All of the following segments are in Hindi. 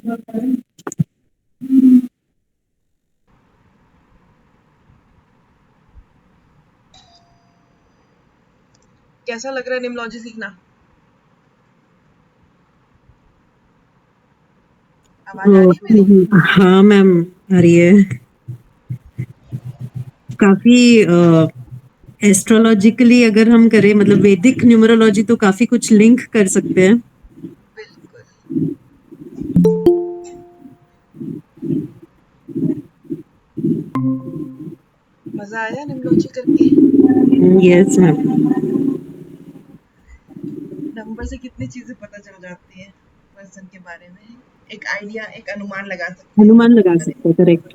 कैसा लग रहा है निम्नोलॉजी सीखना? आवाज आ रही है मेरी? हाँ मैम, आ रही है। काफी एस्ट्रोलॉजिकली अगर हम करें, मतलब वैदिक न्यूमरोलॉजी, तो काफी कुछ लिंक कर सकते हैं। बिल्कुल। मजा आया निम्नोलॉजी करके? Yes ma'am. नंबर से कितनी चीजें पता चल जाती हैं पर्सन के बारे में। एक आइडिया, एक अनुमान लगा सकते हैं अनुमान लोगों लगा के बारे सकते हैं, करेक्ट।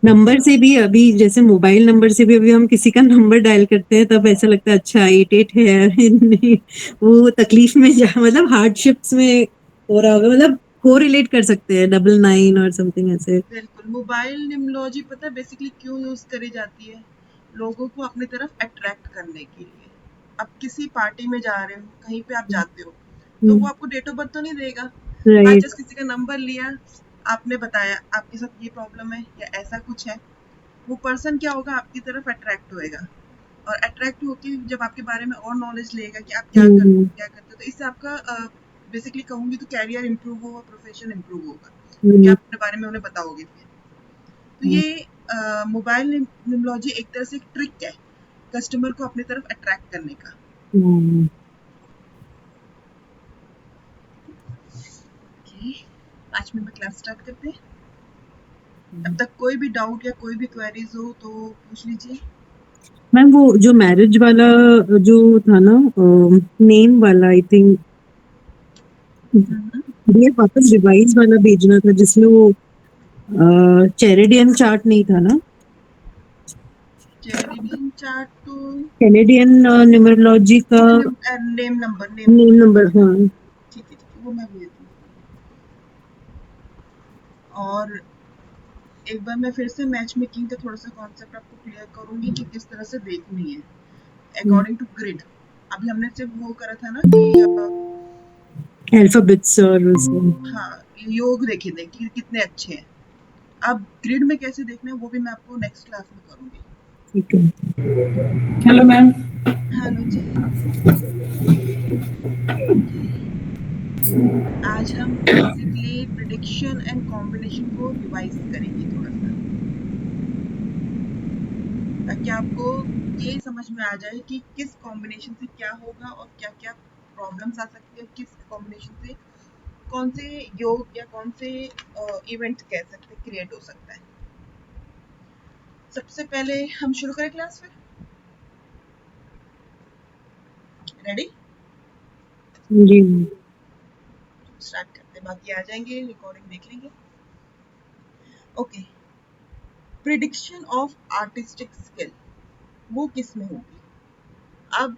नंबर से भी, अभी जैसे मोबाइल नंबर से भी अभी हम किसी का नंबर डायल करते हैं तब ऐसा लगता है अच्छा 88 है। नहीं, वो तकलीफ में जा, मतलब हार्डशिप्स में हो रहा होगा, मतलब को रिलेट कर सकते हैं 99 और समथिंग ऐसे। बिल्कुल। मोबाइल निम्नोलॉजी पता है बेसिकली क्यों यूज करी जाती है? लोगों को अपनी तरफ अट्रैक्ट करने के लिए। अब किसी पार्टी में जा रहे हो, कहीं पे आप जाते हो, तो वो आपको डेट ऑफ बर्थ तो नहीं देगा। Bye right. चांस किसी का नंबर लिया, आपने बताया आपके साथ ये प्रॉब्लम है या ऐसा कुछ है, वो पर्सन क्या होगा, आपकी तरफ अट्रैक्ट होएगा। और अट्रैक्ट होके जब आपके बारे में और नॉलेज लेगा कि आप क्या करते हो, तो इससे आपका बेसिकली कहूंगी तो कैरियर इंप्रूव होगा, प्रोफेशन इंप्रूव होगा, क्योंकि आप अपने बारे में उन्हें बताओगे फिर। तो ये मोबाइल निम्नोलॉजी एक तरह से एक ट्रिक है कस्टमर को अपनी तरफ अट्रैक्ट करने का। ओके, 5 मिनट में क्लास स्टार्ट करते हैं। अब तक कोई भी डाउट या कोई भी क्वेरीज हो तो पूछ लीजिए। मैम, वो जो मैरिज वाला जो था ना, नेम वाला, आई थिंक हम्म। ये वापस रिवाइज वाला भेजना था जिसमें वो चेरेडियन चार्ट नहीं था ना। चेरिडियन चार्ट तो कैनेडियन न्यूमरोलॉजी का नेम नंबर, नेम नंबर, हाँ। ठीक है, वो मैं भेज दूँ। और एक बार मैं फिर से मैच मेकिंग का थोड़ा सा कॉन्सेप्ट आपको क्लियर करूंगी कि किस तरह से देखनी है अकॉर्डिंग टू ग्रिड। अभी हमने सिर्फ वो करा था ना कि अल्फाबेट्स और उसमें। हाँ, योग देखे थे कि कितने अच्छे हैं। अब ग्रिड में कैसे देखना है वो भी मैं आपको नेक्स्ट क्लास में करूंगी। ठीक है। Hello ma'am. हेलो जी। आज हम बेसिकली प्रिडिक्शन एंड कॉम्बिनेशन को रिवाइज करेंगे थोड़ा सा, ताकि आपको ये समझ में आ जाए कि किस कॉम्बिनेशन से क्या होगा और क्या क्या प्रॉब्लम्स आ सकती है, किस कॉम्बिनेशन से कौन से योग या कौन से इवेंट कह सकते क्रिएट हो सकता है। सबसे पहले हम शुरू करें क्लास फिर। रेडी? जी। स्टार्ट करते, बाकी आ जाएंगे, रिकॉर्डिंग देख लेंगे। Okay, prediction of artistic skill वो किस में होगी? अब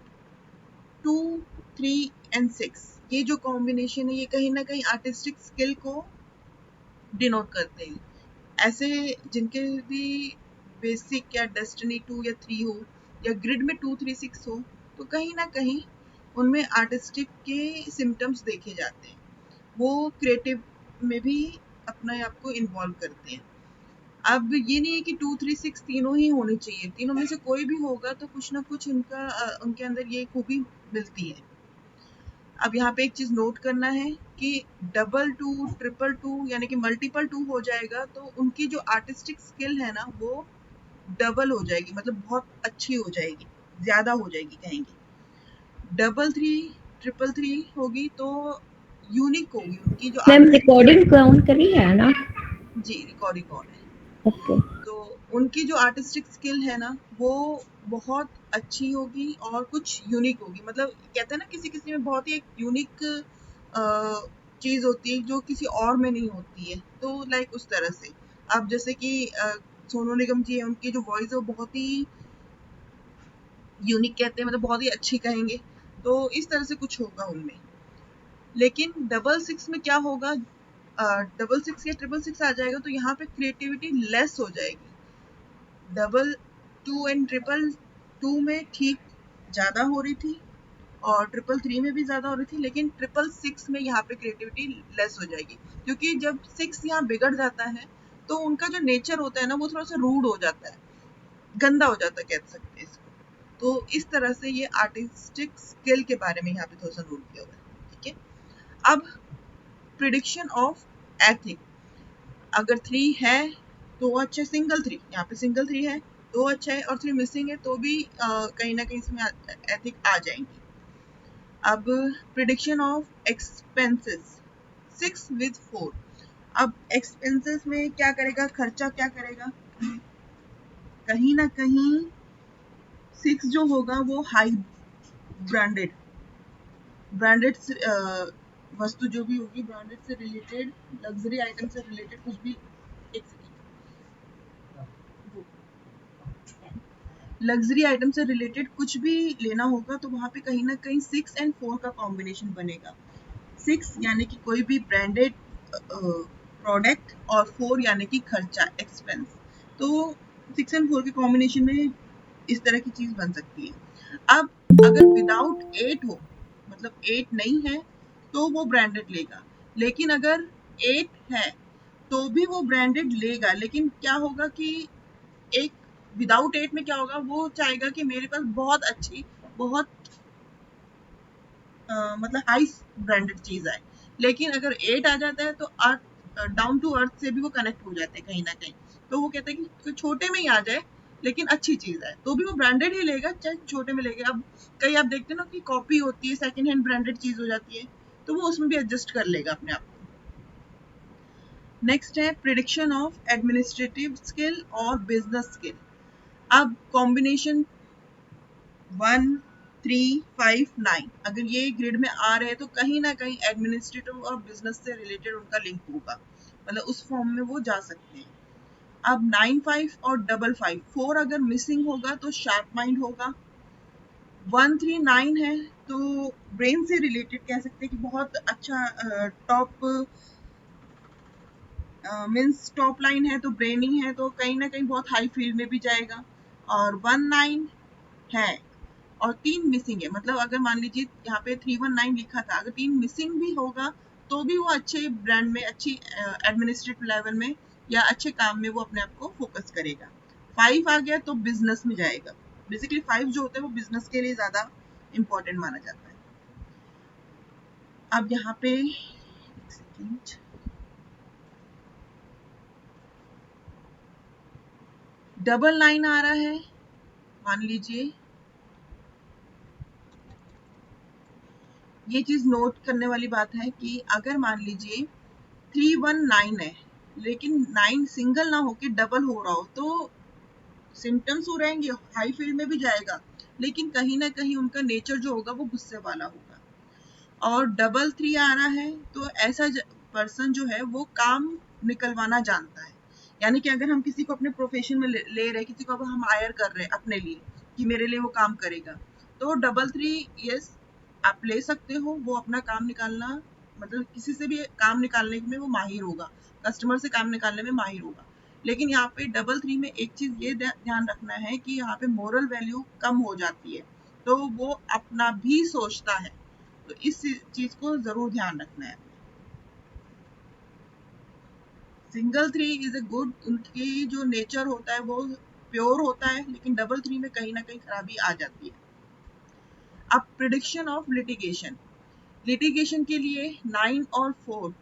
2, 3 एंड 6 ये जो कॉम्बिनेशन है ये कहीं ना कहीं आर्टिस्टिक स्किल को डिनोट करते हैं। ऐसे जिनके भी बेसिक या डेस्टिनी 2 या 3 हो या ग्रिड में 2, 3, 6 हो, तो कहीं ना कहीं उनमें आर्टिस्टिक के सिम्टम्स देखे जाते हैं। वो क्रिएटिव में भी अपने आप को इन्वॉल्व करते हैं। अब ये नहीं है कि 2, 3, 6 तीनों ही होने चाहिए, तीनों में से कोई भी होगा तो कुछ ना कुछ उनका उनके अंदर ये खूबी मिलती है। अब यहाँ पे एक चीज नोट करना है कि डबल टू, ट्रिपल टू यानी कि मल्टीपल टू हो जाएगा तो उनकी जो आर्टिस्टिक स्किल है ना वो डबल हो जाएगी, मतलब बहुत अच्छी हो जाएगी, ज्यादा हो जाएगी कहेंगे। डबल थ्री, ट्रिपल थ्री होगी तो यूनिक होगी उनकी जो मैम आर्टिस्टिक। रिकॉर्डिंग काउंट करी है ना? जी, रिकॉर्डिंग ऑन है। ओके। तो उनकी जो आर्टिस्टिक स्किल है ना वो बहुत अच्छी होगी और कुछ यूनिक होगी। मतलब कहते हैं ना किसी किसी में बहुत ही एक यूनिक चीज होती है जो किसी और में नहीं होती है, तो लाइक उस तरह से। अब जैसे कि सोनू निगम जी है, उनकी जो वॉइस है वो बहुत ही यूनिक कहते हैं, मतलब बहुत ही अच्छी कहेंगे। तो इस तरह से कुछ होगा उनमें। लेकिन डबल सिक्स में क्या होगा? डबल सिक्स या ट्रिपल सिक्स आ जाएगा तो यहाँ पे क्रिएटिविटी लेस हो जाएगी। Double two and triple two में ठीक ज्यादा हो रही थी, और 333 में भी ज़्यादा हो रही थी, लेकिन 666 में यहाँ पे क्रिएटिविटी लेस हो जाएगी, क्योंकि जब 6 यहाँ बिगड़ जाता है तो उनका जो नेचर होता है ना वो थोड़ा सा रूड हो जाता है, गंदा हो जाता है कह सकते हैं इसको। तो इस तरह से ये आर्टिस्टिक स्किल के बारे में यहाँ पे थोड़ा सा रूल किया हुआ है। ठीक है, अब प्रिडिक्शन ऑफ एथिक, अगर 3 है तो अच्छा, सिंगल 3, यहाँ पे सिंगल 3 है तो अच्छा है, और 3 मिसिंग है तो भी कहीं ना कहीं इसमें एथिक आ जाएंगी। अब प्रिडिक्शन ऑफ एक्सपेंसेस 6 with 4, अब एक्सपेंसेस में क्या करेगा, खर्चा क्या करेगा, कहीं ना कहीं 6 जो होगा वो हाई ब्रांडेड ब्रांडेड वस्तु जो भी होगी, ब्रांडेड से रिलेटेड, लग्जरी आइटम से रिलेटेड कुछ भी, एक लग्जरी आइटम से रिलेटेड कुछ भी लेना होगा तो वहां पे कहीं ना कहीं 6 and 4 का कॉम्बिनेशन बनेगा। 6 यानी कि कोई भी ब्रांडेड प्रोडक्ट, और 4 यानी कि खर्चा, एक्सपेंस। तो 6 and 4 के कॉम्बिनेशन में इस तरह की चीज बन सकती है। अब अगर विदाउट 8 हो, मतलब 8 नहीं है तो वो ब्रांडेड लेगा, लेकिन अगर 8 है तो भी वो ब्रांडेड लेगा, लेकिन क्या होगा कि एक विदाउट 8 में क्या होगा, वो चाहेगा कि मेरे पास बहुत अच्छी, बहुत मतलब हाई ब्रांडेड चीज आए। लेकिन अगर 8 आ जाता है तो अर्थ, डाउन टू अर्थ से भी वो कनेक्ट हो जाते हैं कहीं ना कहीं, तो वो कहते हैं कि छोटे में ही आ जाए लेकिन अच्छी चीज है तो भी वो ब्रांडेड ही लेगा, चाहे छोटे में लेगा। अब कई आप देखते हैं ना कि कॉपी होती है, सेकंड हैंड ब्रांडेड चीज हो जाती है, तो वो उसमें भी एडजस्ट कर लेगा अपने आप को। नेक्स्ट है प्रिडिक्शन ऑफ एडमिनिस्ट्रेटिव स्किल और बिजनेस स्किल। अब कॉम्बिनेशन 1, 3, 5, 9 अगर ये ग्रिड में आ रहे हैं तो कहीं ना कहीं एडमिनिस्ट्रेटिव और बिजनेस से रिलेटेड उनका लिंक होगा, मतलब उस फॉर्म में वो जा सकते हैं। अब 9, 5 और 5, 4 अगर मिसिंग होगा तो शार्प माइंड होगा। 1, 3, 9 है तो ब्रेन से रिलेटेड कह सकते हैं कि बहुत अच्छा टॉप मीन्स टॉप लाइन है तो ब्रेन ही है, तो कहीं ना कहीं बहुत हाई फील्ड में भी जाएगा। और 1, 9 है और 3 मिसिंग है, मतलब अगर मान लीजिए यहाँ पे 319 लिखा था, अगर 3 मिसिंग भी होगा तो भी वो अच्छे ब्रांड में, अच्छी एडमिनिस्ट्रेटिव लेवल में या अच्छे काम में वो अपने आप को फोकस करेगा। 5 आ गया तो बिजनेस में जाएगा, बेसिकली 5 जो होता है वो बिजनेस के लिए ज्यादा इंपॉर्टेंट माना जाता है। अब यहाँ पे एक सेकेंड, डबल 9 आ रहा है, मान लीजिए ये चीज नोट करने वाली बात है कि अगर मान लीजिए 319 है लेकिन 9 सिंगल ना होके डबल हो रहा हो तो सिम्टम्स हो रहेंगे, हाई फील्ड में भी जाएगा, लेकिन कहीं ना कहीं उनका नेचर जो होगा वो गुस्से वाला होगा। और 333 आ रहा है तो ऐसा पर्सन जो है वो काम निकलवाना जानता है, यानी कि अगर हम किसी को अपने प्रोफेशन में ले रहे हैं, किसी को हम हायर कर रहे हैं अपने लिए कि मेरे लिए वो काम करेगा, तो 333 यस आप ले सकते हो, वो अपना काम निकालना, मतलब किसी से भी काम निकालने में वो माहिर होगा, कस्टमर से काम निकालने में माहिर होगा। लेकिन यहाँ पे 333 में एक चीज ये ध्यान रखना है कि यहाँ पे मोरल वैल्यू कम हो जाती है, तो वो अपना भी सोचता है, तो इस चीज को जरूर ध्यान रखना है। सिंगल 3 इज ए गुड, उनकी जो नेचर होता है वो प्योर होता है, लेकिन 333 में कहीं ना कहीं खराबी आ जाती है। अब प्रिडिक्शन ऑफ लिटिगेशन, लिटिगेशन के लिए 9 और 4,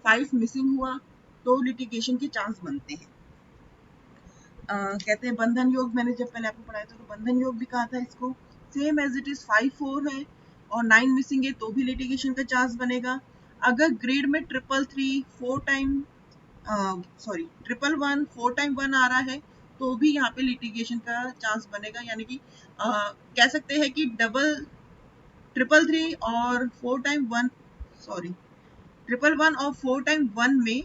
5 मिसिंग हुआ तो लिटिगेशन के चांस बनते हैं। कहते हैं बंधन योग, मैंने जब पहले आपको पढ़ाया था तो बंधन योग भी कहा था इसको। सेम एज इट इज 5, 4 है और 9 मिसिंग है तो भी लिटिगेशन का चांस बनेगा। अगर ग्रेड में 333 4 टाइम सॉरी 111 4 टाइम 1 आ रहा है तो भी यहाँ पे लिटिगेशन का चांस बनेगा, यानी कि कह सकते हैं कि डबल 333 और 4 टाइम 1, सॉरी 111 और 4 टाइम 1 में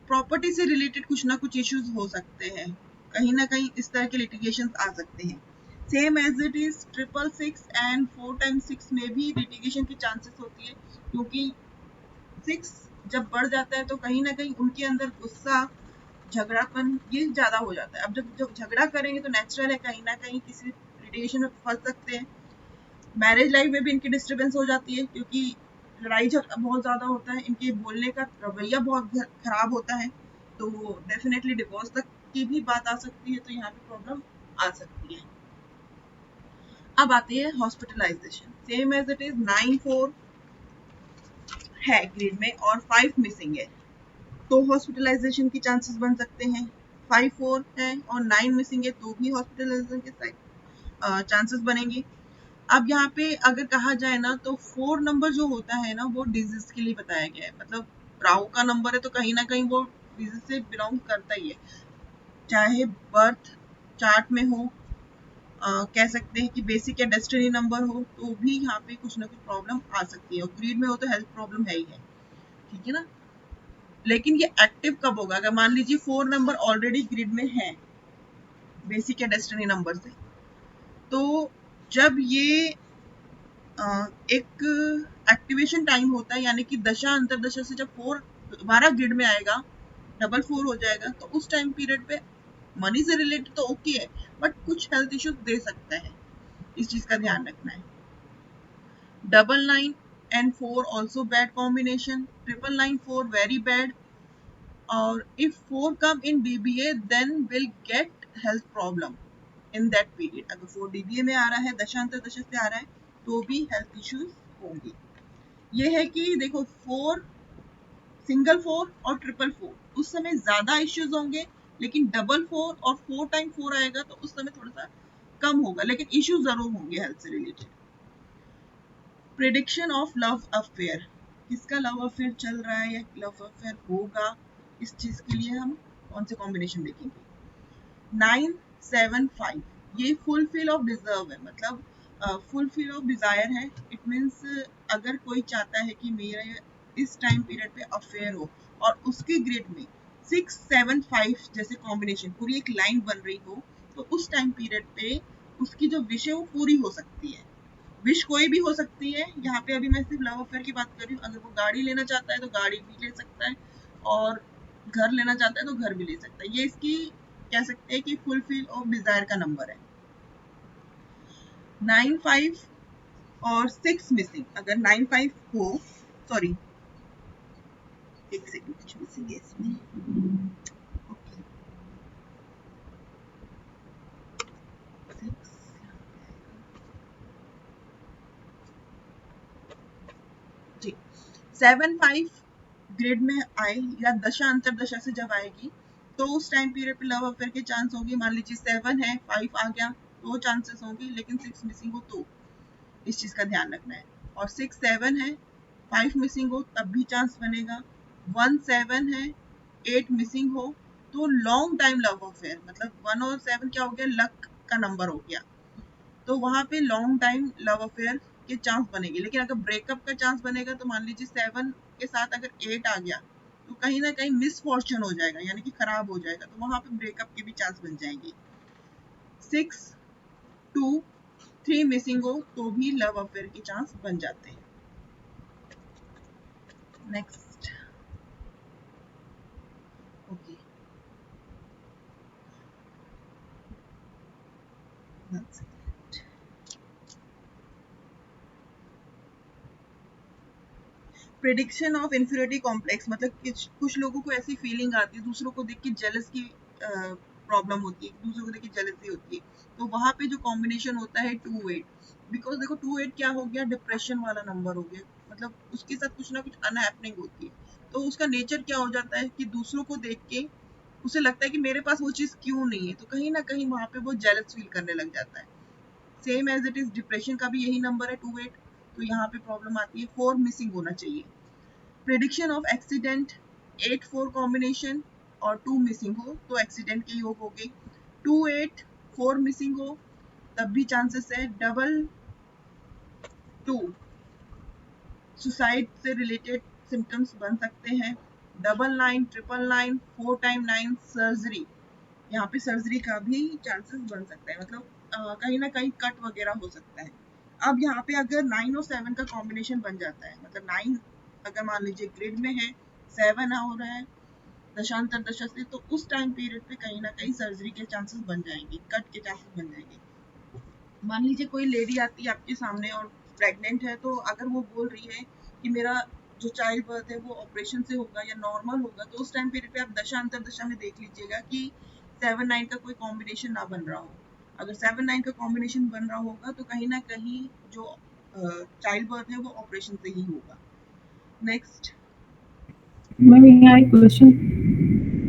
प्रॉपर्टी से रिलेटेड कुछ ना कुछ इश्यूज हो सकते हैं, कहीं ना कहीं इस तरह के लिटिगेशन आ सकते हैं। Same as it is 666 and 4 time 6 में भी लिटिगेशन की चांसेस होती है, क्योंकि 6 जब बढ़ जाता है तो कहीं ना कहीं उनके अंदर गुस्सा, झगड़ापन ये ज्यादा हो जाता है। अब जब जब झगड़ा करेंगे तो नेचुरल है कहीं ना कहीं किसी लिटिगेशन में फंस सकते हैं। मैरिज लाइफ में भी इनकी डिस्टर्बेंस हो जाती है, क्योंकि लड़ाई झगड़ा बहुत ज़्यादा होता है, इनके बोलने का रवैया बहुत खराब होता है, तो डेफिनेटली डिवोर्स तक की भी बात आ सकती है, तो यहाँ पे प्रॉब्लम आ सकती है। अब आती है hospitalisation. Same as it is 9-4 है ग्रीड में और 5 मिसिंग है, तो हॉस्पिटलाइजेशन की चांसेस बन सकते हैं। 5-4 है और 9 मिसिंग है, तो भी हॉस्पिटलाइजेशन के चांसेस बनेंगे। अब यहाँ पे अगर कहा जाए ना, तो 4 नंबर जो होता है ना, वो डिजीज के लिए बताया गया है। मतलब राहु का नंबर है, तो कहीं ना कहीं वो डिजीज से बिलोंग करता ही है, चाहे बर्थ चार्ट में हो, कह सकते हैं कि बेसिक या डेस्टिनी नंबर हो, तो भी यहाँ पे कुछ ना कुछ प्रॉब्लम आ सकती है, और ग्रीड में हो तो हेल्थ प्रॉब्लम है ही है, ठीक है ना। लेकिन ये एक्टिव कब होगा? अगर मान लीजिए 4 नंबर ऑलरेडी ग्रिड में है बेसिक या डेस्टिनी नंबर से, तो जब ये एक एक्टिवेशन टाइम होता है, यानी कि दशा अंतरदशा से जब 4 दोबारा ग्रिड में आएगा, डबल 4 हो जाएगा, तो उस टाइम पीरियड पे मनी से रिलेटेड तो ओके है, बट कुछ हेल्थ इश्यूज दे सकता है, इस चीज का ध्यान रखना है। 999 and 4 also bad combination, 999 4 very bad, or if 4 come in DBA then will get health problem in that period। अगर 4 DBA में आ रहा है, दशांतर दशा से आ रहा है, तो भी हेल्थ इश्यूज होंगे। ये है कि देखो 4, सिंगल 4 और ट्रिपल 4 उस समय ज्यादा इश्यूज होंगे, लेकिन डबल 4 और 4 टाइम 4 आएगा तो उस समय थोड़ा सा कम होगा, लेकिन इश्यूज जरूर होंगे हेल्थ से related. Prediction of love affair, किसका लव अफेयर चल रहा है या लव अफेयर होगा, इस चीज के लिए हम कौन से कॉम्बिनेशन देखेंगे? 9-7-5 ये फुलफिल ऑफ डिजर्व है, मतलब फुलफिल ऑफ डिजायर है। इट मीन्स अगर कोई चाहता है कि मेरा इस टाइम पीरियड पे अफेयर हो, और उसके ग्रिड में 6-7-5 जैसे कॉम्बिनेशन पूरी एक लाइन बन रही हो, तो उस टाइम पीरियड पे उसकी जो विश है वो पूरी हो सकती है। विश कोई भी हो सकती है, यहाँ पे अभी मैं सिर्फ लव अफेयर की बात कर रही हूँ। अगर वो गाड़ी लेना चाहता है तो गाड़ी भी ले सकता है, और घर लेना चाहता है तो घर भी ले सकता है। ये इसकी कह सकते हैं कि फुलफिल ऑफ डिजायर का नंबर है। 9-5 और 6 मिसिंग, अगर 9-5 हो, सॉरी एक सेकंड, कुछ मिसिंग है इसमें, ओके 6 जी। 7-5 ग्रिड में आए या दशा अंतरदशा से जब आएगी, तो उस टाइम पीरियड पे लव अफेयर के चांस होंगे। मान लीजिए 7 है, 5 आ गया, तो चांसेस होंगे, लेकिन 6 मिसिंग हो तो इस चीज का ध्यान रखना है। और 6-7 है, 5 मिसिंग हो तब भी चांस बनेगा। 1-7 है, 8 मिसिंग हो, तो लॉन्ग टाइम लव अफेयर, मतलब 1 और 7 क्या हो गया, लक का नंबर हो गया, तो वहां पे लॉन्ग टाइम लव अफेयर के चांस बनेंगे। लेकिन अगर ब्रेकअप का चांस बनेगा, तो मान लीजिए 7 के साथ अगर 8 आ गया, तो कहीं ना कहीं मिस फॉर्चून हो जाएगा, यानी कि खराब हो जाएगा, तो वहां पे ब्रेकअप के भी चांस बन जाएंगे। 6-2-3 मिसिंग हो तो भी लव अफेयर के चांस बन जाते हैं। Next, okay, prediction of inferiority complex, मतलब कुछ लोगों को ऐसी फीलिंग आती है, दूसरों को देख के जेलस की प्रॉब्लम होती है, दूसरों को देख के जेलसी होती है, तो वहां पे जो कॉम्बिनेशन होता है 2-8, बिकॉज देखो 2-8 क्या हो गया, डिप्रेशन वाला नंबर हो गया, मतलब उसके साथ कुछ ना कुछ अनहैपनिंग होती है, तो उसका नेचर क्या हो जाता है कि दूसरों को देख के उसे लगता है कि मेरे पास वो चीज क्यों नहीं है, तो कहीं ना कहीं वहां पे वो जेलस फील करने लग जाता है। Same as it is depression का भी यही नंबर है 2-8, तो यहाँ पे प्रॉब्लम आती है। 4 मिसिंग होना चाहिए। प्रिडिक्शन ऑफ एक्सीडेंट, 8-4 कॉम्बिनेशन और 2 मिसिंग हो तो एक्सीडेंट के योग हो गए। 2-8-4 मिसिंग हो तब भी चांसेस है। 2-2 सुसाइड से रिलेटेड सिम्टम्स बन सकते हैं। 999-999 4 टाइम 9 सर्जरी, यहाँ पे सर्जरी का भी चांसेस बन सकता है, मतलब कहीं ना कहीं कट वगैरह हो सकता है। अब यहाँ पे अगर 9 और 7 का कॉम्बिनेशन बन जाता है, मतलब 9 अगर मान लीजिए ग्रिड में है, 7 हो रहा है दशांतर दशा से, तो उस टाइम पीरियड पे कहीं ना कहीं सर्जरी के चांसेस बन जाएंगे, कट के चांसेस बन जाएंगे। मान लीजिए कोई लेडी आती है आपके सामने और प्रेग्नेंट है, तो अगर वो बोल रही है कि मेरा जो चाइल्ड बर्थ है वो ऑपरेशन से होगा या नॉर्मल होगा, तो उस टाइम पीरियड पे आप दशा अंतर दशा में देख लीजिएगा कि 7-9 का कोई कॉम्बिनेशन ना बन रहा हो। अगर 7-9 का कॉम्बिनेशन बन रहा होगा तो कहीं ना कहीं जो चाइल्ड बर्थ है वो ऑपरेशन से ही होगा। नेक्स्ट। मैम यहाँ एक क्वेश्चन,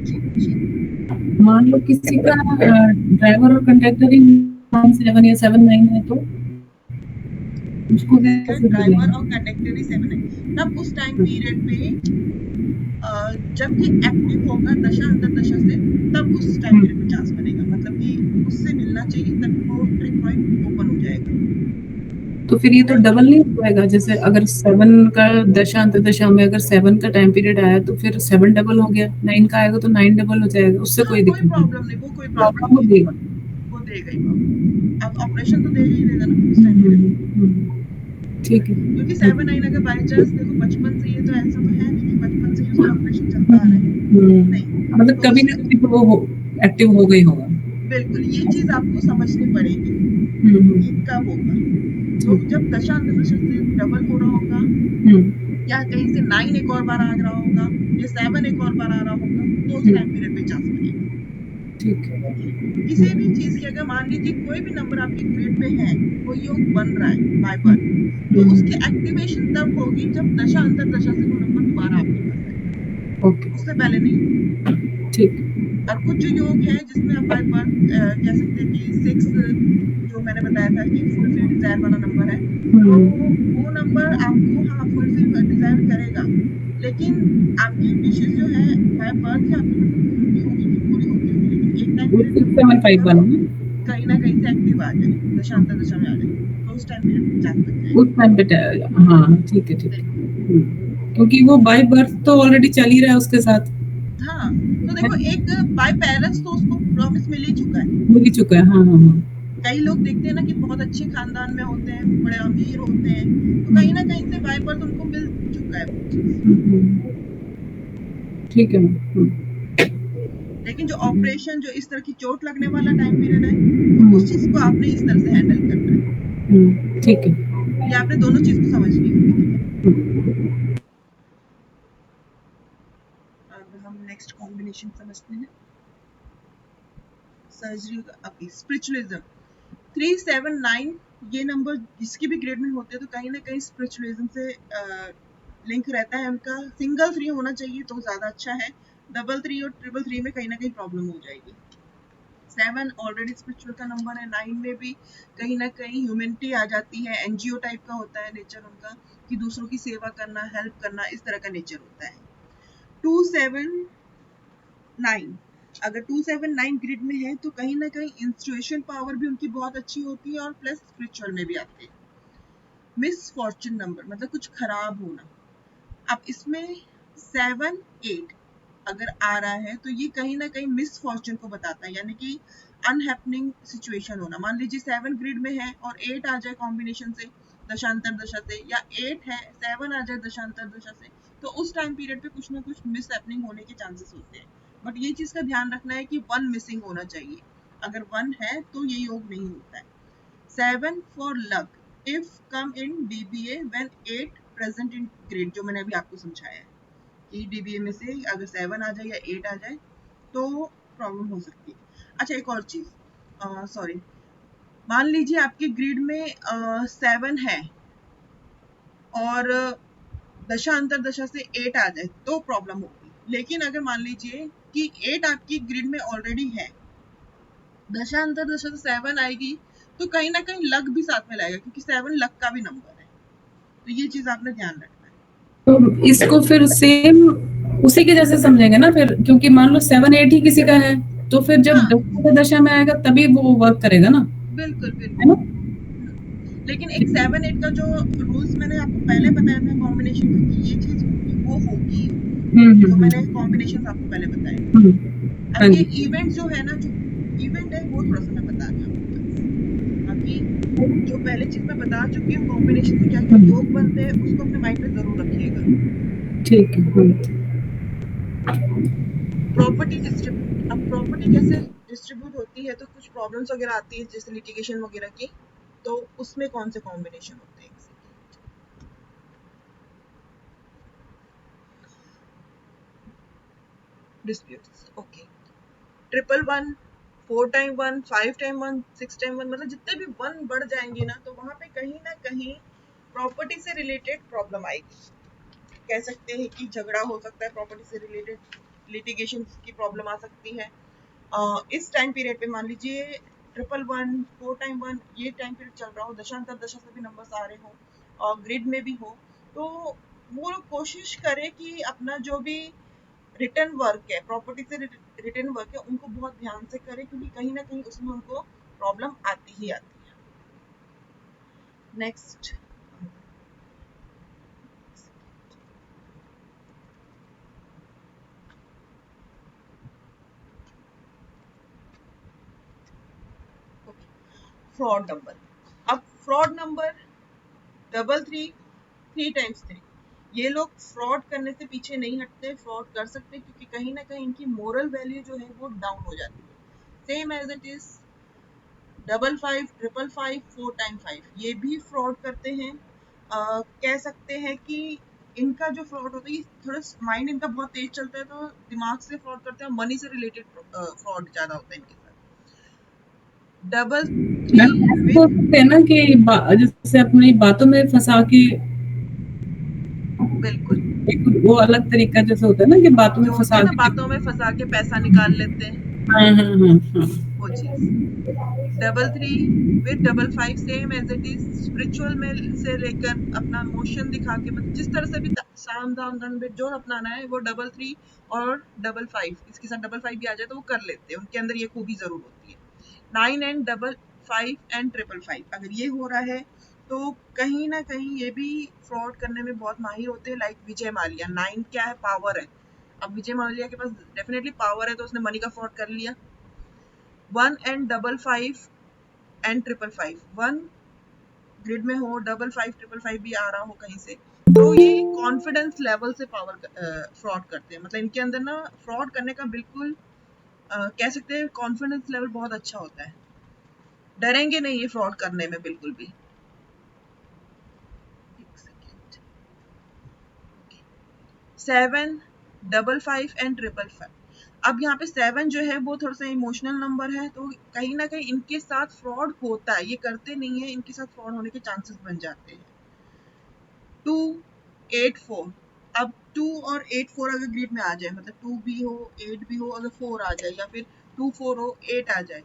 जी जी। मान लो किसी का ड्राइवर और कंडक्टर ही 7 या 7-9 है तो उसको जिसका कैसे ड्राइवर बदलेंगे? और कंडक्टर ही 7 है, तब उस टाइम पीरियड पे जब ये एक्टिव होगा दशा अंतर दशा से, तब उस टाइम पीरियड में चांस बनेगा, मतलब कि उससे मिलना चाहिए तभी वो ट्रिक पॉइंट ओपन हो जाएगा। तो फिर ये तो डबल नहीं हो जाएगा? जैसे अगर 7 का दशा अंतर दशा में अगर 7 का टाइम पीरियड आया तो फिर 7 डबल हो गया, 9 का आएगा तो 9 डबल हो जाएगा, उससे हाँ, कोई कोई दिक्कत नहीं, प्रॉब्लम नहीं, वो कोई प्रॉब्लम प्रॉब्लम नहीं है, होगी। वो देगा ही प्रॉब्लम। अब ऑपरेशन तो देगा ही देगा ना उस टाइम पीरियड में। ठीक है। क्योंकि 7-9 अगर बाई चांस देखो बचपन से, ये तो ऐसा तो है नहीं कि बचपन से ही उसका ऑपरेशन चलता आ रहा है, नहीं। मतलब तो कभी उस ना कभी तो वो एक्टिव हो गई होगा। बिल्कुल ये चीज आपको समझनी पड़ेगी कि कब होगा। तो जब दशा अंतर दशा से डबल हो रहा होगा, या कहीं से 9 एक और बार आ रहा होगा, या 7 एक और बार आ रहा होगा, तो उस टाइम पीरियड में चांस बनेगा। ठीक है। किसी भी चीज की अगर मान लीजिए कोई भी नंबर आपके ग्रिड में है, कोई योग बन रहा है बाय बर्थ, तो उसकी एक्टिवेशन तब होगी जब दशा अंतर दशा से वो नंबर दोबारा आपके पास आएगा, ओके। उससे पहले नहीं होगा। ठीक। और कुछ जो योग है जिसमें आप बाय बर्थ कह सकते हैं कि 6, जो मैंने बताया था कि फुलफिल डिजायर वाला नंबर है, तो वो नंबर आपको हाँ फुलफिल डिजायर करेगा, लेकिन आपकी विशेष जो है बाय बर्थ ही आपकी मतलब होती होगी कि पूरी होती होगी, लेकिन एक टाइम वो पीरियड जब वो 6751 एकदम है। कहीं ना कहीं से एक्टिव आ जाए, दशांतर दशा में आ जाए, तो उस टाइम पीरियड में चांस बन उस जाएगा। टाइम पे हाँ, ठीक है, ठीक बिल्कुल। है। क्योंकि वो बाय बर्थ तो ऑलरेडी चल ही रहा है उसके साथ, हाँ, तो देखो एक बाय पेरेंट्स तो उसको प्रॉमिस मिल ही चुका है। मिल ही चुका है। हाँ, हाँ, हाँ। कई लोग देखते हैं ना कि बहुत अच्छे खानदान में होते हैं, बड़े अमीर होते हैं, तो कहीं ना कहीं से बाय बर्थ उनको मिल चुका है वो चीज। ठीक है। लेकिन जो ऑपरेशन, जो इस तरह की चोट लगने वाला टाइम पीरियड है, तो उस चीज को आपने इस तरह से हैंडल करना है। ठीक है। ये आपने दोनों चीज को समझनी होगी, ठीक है। अब हम नेक्स्ट कॉम्बिनेशन समझते हैं सर्जरी का। अभी स्पिरिचुअलिज्म 379, ये नंबर जिसकी भी ग्रेड में होते हैं तो कहीं ना कहीं स्पिरिचुअलिज्म से लिंक रहता है उनका। सिंगल 3 होना चाहिए तो ज्यादा अच्छा है, डबल 3 और ट्रिपल 3 में कहीं ना कहीं प्रॉब्लम हो जाएगी। 7 ऑलरेडी स्पिरिचुअल का नंबर है, 9 में भी कहीं ना कहीं ह्यूमैनिटी आ जाती है, एनजीओ टाइप का होता है नेचर उनका, कि दूसरों की सेवा करना, हेल्प करना, इस तरह का नेचर होता है। 279, अगर 279 ग्रिड में है तो कहीं ना कहीं इंस्टीट्यूशन पावर भी उनकी बहुत अच्छी होती है, और प्लस स्पिरिचुअल में भी आते हैं। मिस फॉर्चून नंबर मतलब कुछ खराब होना। अब इसमें 7-8 अगर आ रहा है तो ये कहीं ना कहीं मिस फॉर्चून को बताता है, यानी कि अनहैपनिंग सिचुएशन होना। मान लीजिए 7 ग्रिड में है और 8 आ जाए कॉम्बिनेशन से, दशांतर दशा से, या 8 है 7 आ जाए दशांतर दशा से, तो उस टाइम पीरियड पे कुछ ना कुछ मिस हैपनिंग होने के चांसेस होते हैं। बट ये चीज का ध्यान रखना है कि 1 मिसिंग होना चाहिए, अगर 1 है तो ये योग नहीं होता है। 7 for luck if come in dBA when 8 present in grid, जो मैंने अभी आपको समझाया है कि डीबीए में से अगर 7 आ जाए या 8 आ जाए तो प्रॉब्लम हो सकती है। अच्छा एक और चीज, सॉरी, मान लीजिए आपके ग्रिड में 7 है और दशा अंतर दशा से 8 आ जाए तो प्रॉब्लम होगी। लेकिन अगर मान लीजिए कि 8 आपकी ग्रिड में ऑलरेडी है, दशा अंतर दशा से 7 आएगी, तो कहीं ना कहीं लक भी साथ में लाएगा, क्योंकि 7 लक का भी नंबर है। तो ये चीज आपने ध्यान रखना है। तो इसको फिर सेम उसी के जैसे समझेंगे ना फिर, क्योंकि मान लो 7-8 ही किसी का है, तो फिर जब हाँ दशा दशा में आएगा तभी वो वर्क करेगा ना, बिल्कुल है बिल्कुल। ना? लेकिन एक 7-8 का जो रूल्स मैंने आपको पहले बताया था कॉम्बिनेशन का कि ये चीज होगी, वो होगी, जो मैंने कॉम्बिनेशन आपको पहले बताए थे। हाँ अब ये जी। इवेंट जो है ना, जो इवेंट है वो थोड़ा सा मैं बता रही हूँ आपको बस। बाकी जो पहले चीज मैं बता चुकी हूँ कॉम्बिनेशन में क्या क्या योग बनते हैं, उसको अपने माइंड में जरूर रखिएगा। ठीक है। प्रॉपर्टी डिस्ट्रीब्यूट, अब प्रॉपर्टी कैसे डिस्ट्रीब्यूट होती है, तो कुछ प्रॉब्लम्स वगैरह आती है जैसे लिटिगेशन वगैरह की। तो उसमें कौन से कॉम्बिनेशन होते हैं? Disputes, okay. 111, 4 time 1, 5 time 1, 6 time 1, मतलब जितने भी 1 बढ़ जाएंगे ना, तो वहां पे कहीं ना कहीं प्रॉपर्टी से रिलेटेड प्रॉब्लम आएगी। कह सकते हैं कि झगड़ा हो सकता है, प्रॉपर्टी से रिलेटेड लिटिगेशन की प्रॉब्लम आ सकती है। इस टाइम पीरियड पे मान लीजिए 111, 4 टाइम 1, ये टाइम पीरियड चल रहा हो, दशांतर दशा से भी नंबर्स आ रहे हो और ग्रिड में भी हो, तो वो लोग कोशिश करें कि अपना जो भी रिटर्न वर्क है, प्रॉपर्टी से रिटर्न वर्क है, उनको बहुत ध्यान से करें, क्योंकि कहीं ना कहीं उसमें उनको प्रॉब्लम आती ही आती है। Next, fraud number. अब फ्रॉड नंबर 33, 3 टाइम्स 3, ये लोग फ्रॉड करने से पीछे नहीं हटते, फ्रॉड कर सकते, क्योंकि कहीं ना कहीं इनकी मोरल वैल्यू जो है वो डाउन हो जाती है। Same as it is 55, 555, 4 time 5, ये भी फ्रॉड करते हैं। कह सकते हैं कि इनका जो फ्रॉड होता है, ये थोड़ा माइंड इनका बहुत तेज चलता है, तो दिमाग से फ्रॉड करते हैं, मनी से रिलेटेड फ्रॉड ज्यादा होता है इनके साथ। डबल थ्री मैम ऐसे बोल विद, सकते हैं ना कि जैसे अपनी बातों में फंसा के बिल्कुल, एक वो अलग तरीका जैसे होता है ना कि बातों में जो होते फंसा हैं ना, के बातों में फंसा के पैसा निकाल लेते हैं, हाँ हाँ हाँ हाँ वो चीज। 33 with 55, same as it is, spiritual में से लेकर अपना मोशन दिखा के, मतलब जिस तरह से भी साम दाम दंड भेद जो अपनाना है, वो 33 और 55, इसके साथ 55 भी आ जाए तो वो कर लेते हैं, उनके अंदर ये खूबी जरूर होती है। 9 एंड 55 एंड 555, अगर ये हो रहा है तो कहीं ना कहीं ये भी फ्रॉड करने में बहुत माहिर होते हैं। लाइक विजय माल्या, 9 क्या है, पावर है। अब विजय माल्या के पास डेफिनेटली पावर है, तो उसने मनी का फ्रॉड कर लिया। 1 एंड 55 एंड 555, 1 ग्रिड में हो, 55, 555 भी आ रहा हो कहीं से, तो ये कॉन्फिडेंस लेवल से पावर फ्रॉड करते हैं। मतलब इनके अंदर ना फ्रॉड करने का बिल्कुल कह सकते हैं कॉन्फिडेंस लेवल बहुत अच्छा होता है, डरेंगे नहीं ये फ्रॉड करने में बिल्कुल भी। एक सेकेंड, 7, 55 एंड 555, अब यहाँ पे 7 जो है वो थोड़ा सा इमोशनल नंबर है, तो कहीं ना कहीं इनके साथ फ्रॉड होता है, ये करते नहीं है, इनके साथ फ्रॉड होने के चांसेस बन जाते हैं। 2, 8, 4, अब 2 और 8, 4 अगर ग्रिड में आ जाए, मतलब 2 भी हो, 8 भी हो, अगर 4 आ जाए, या फिर 2, 4 हो, 8 आ जाए,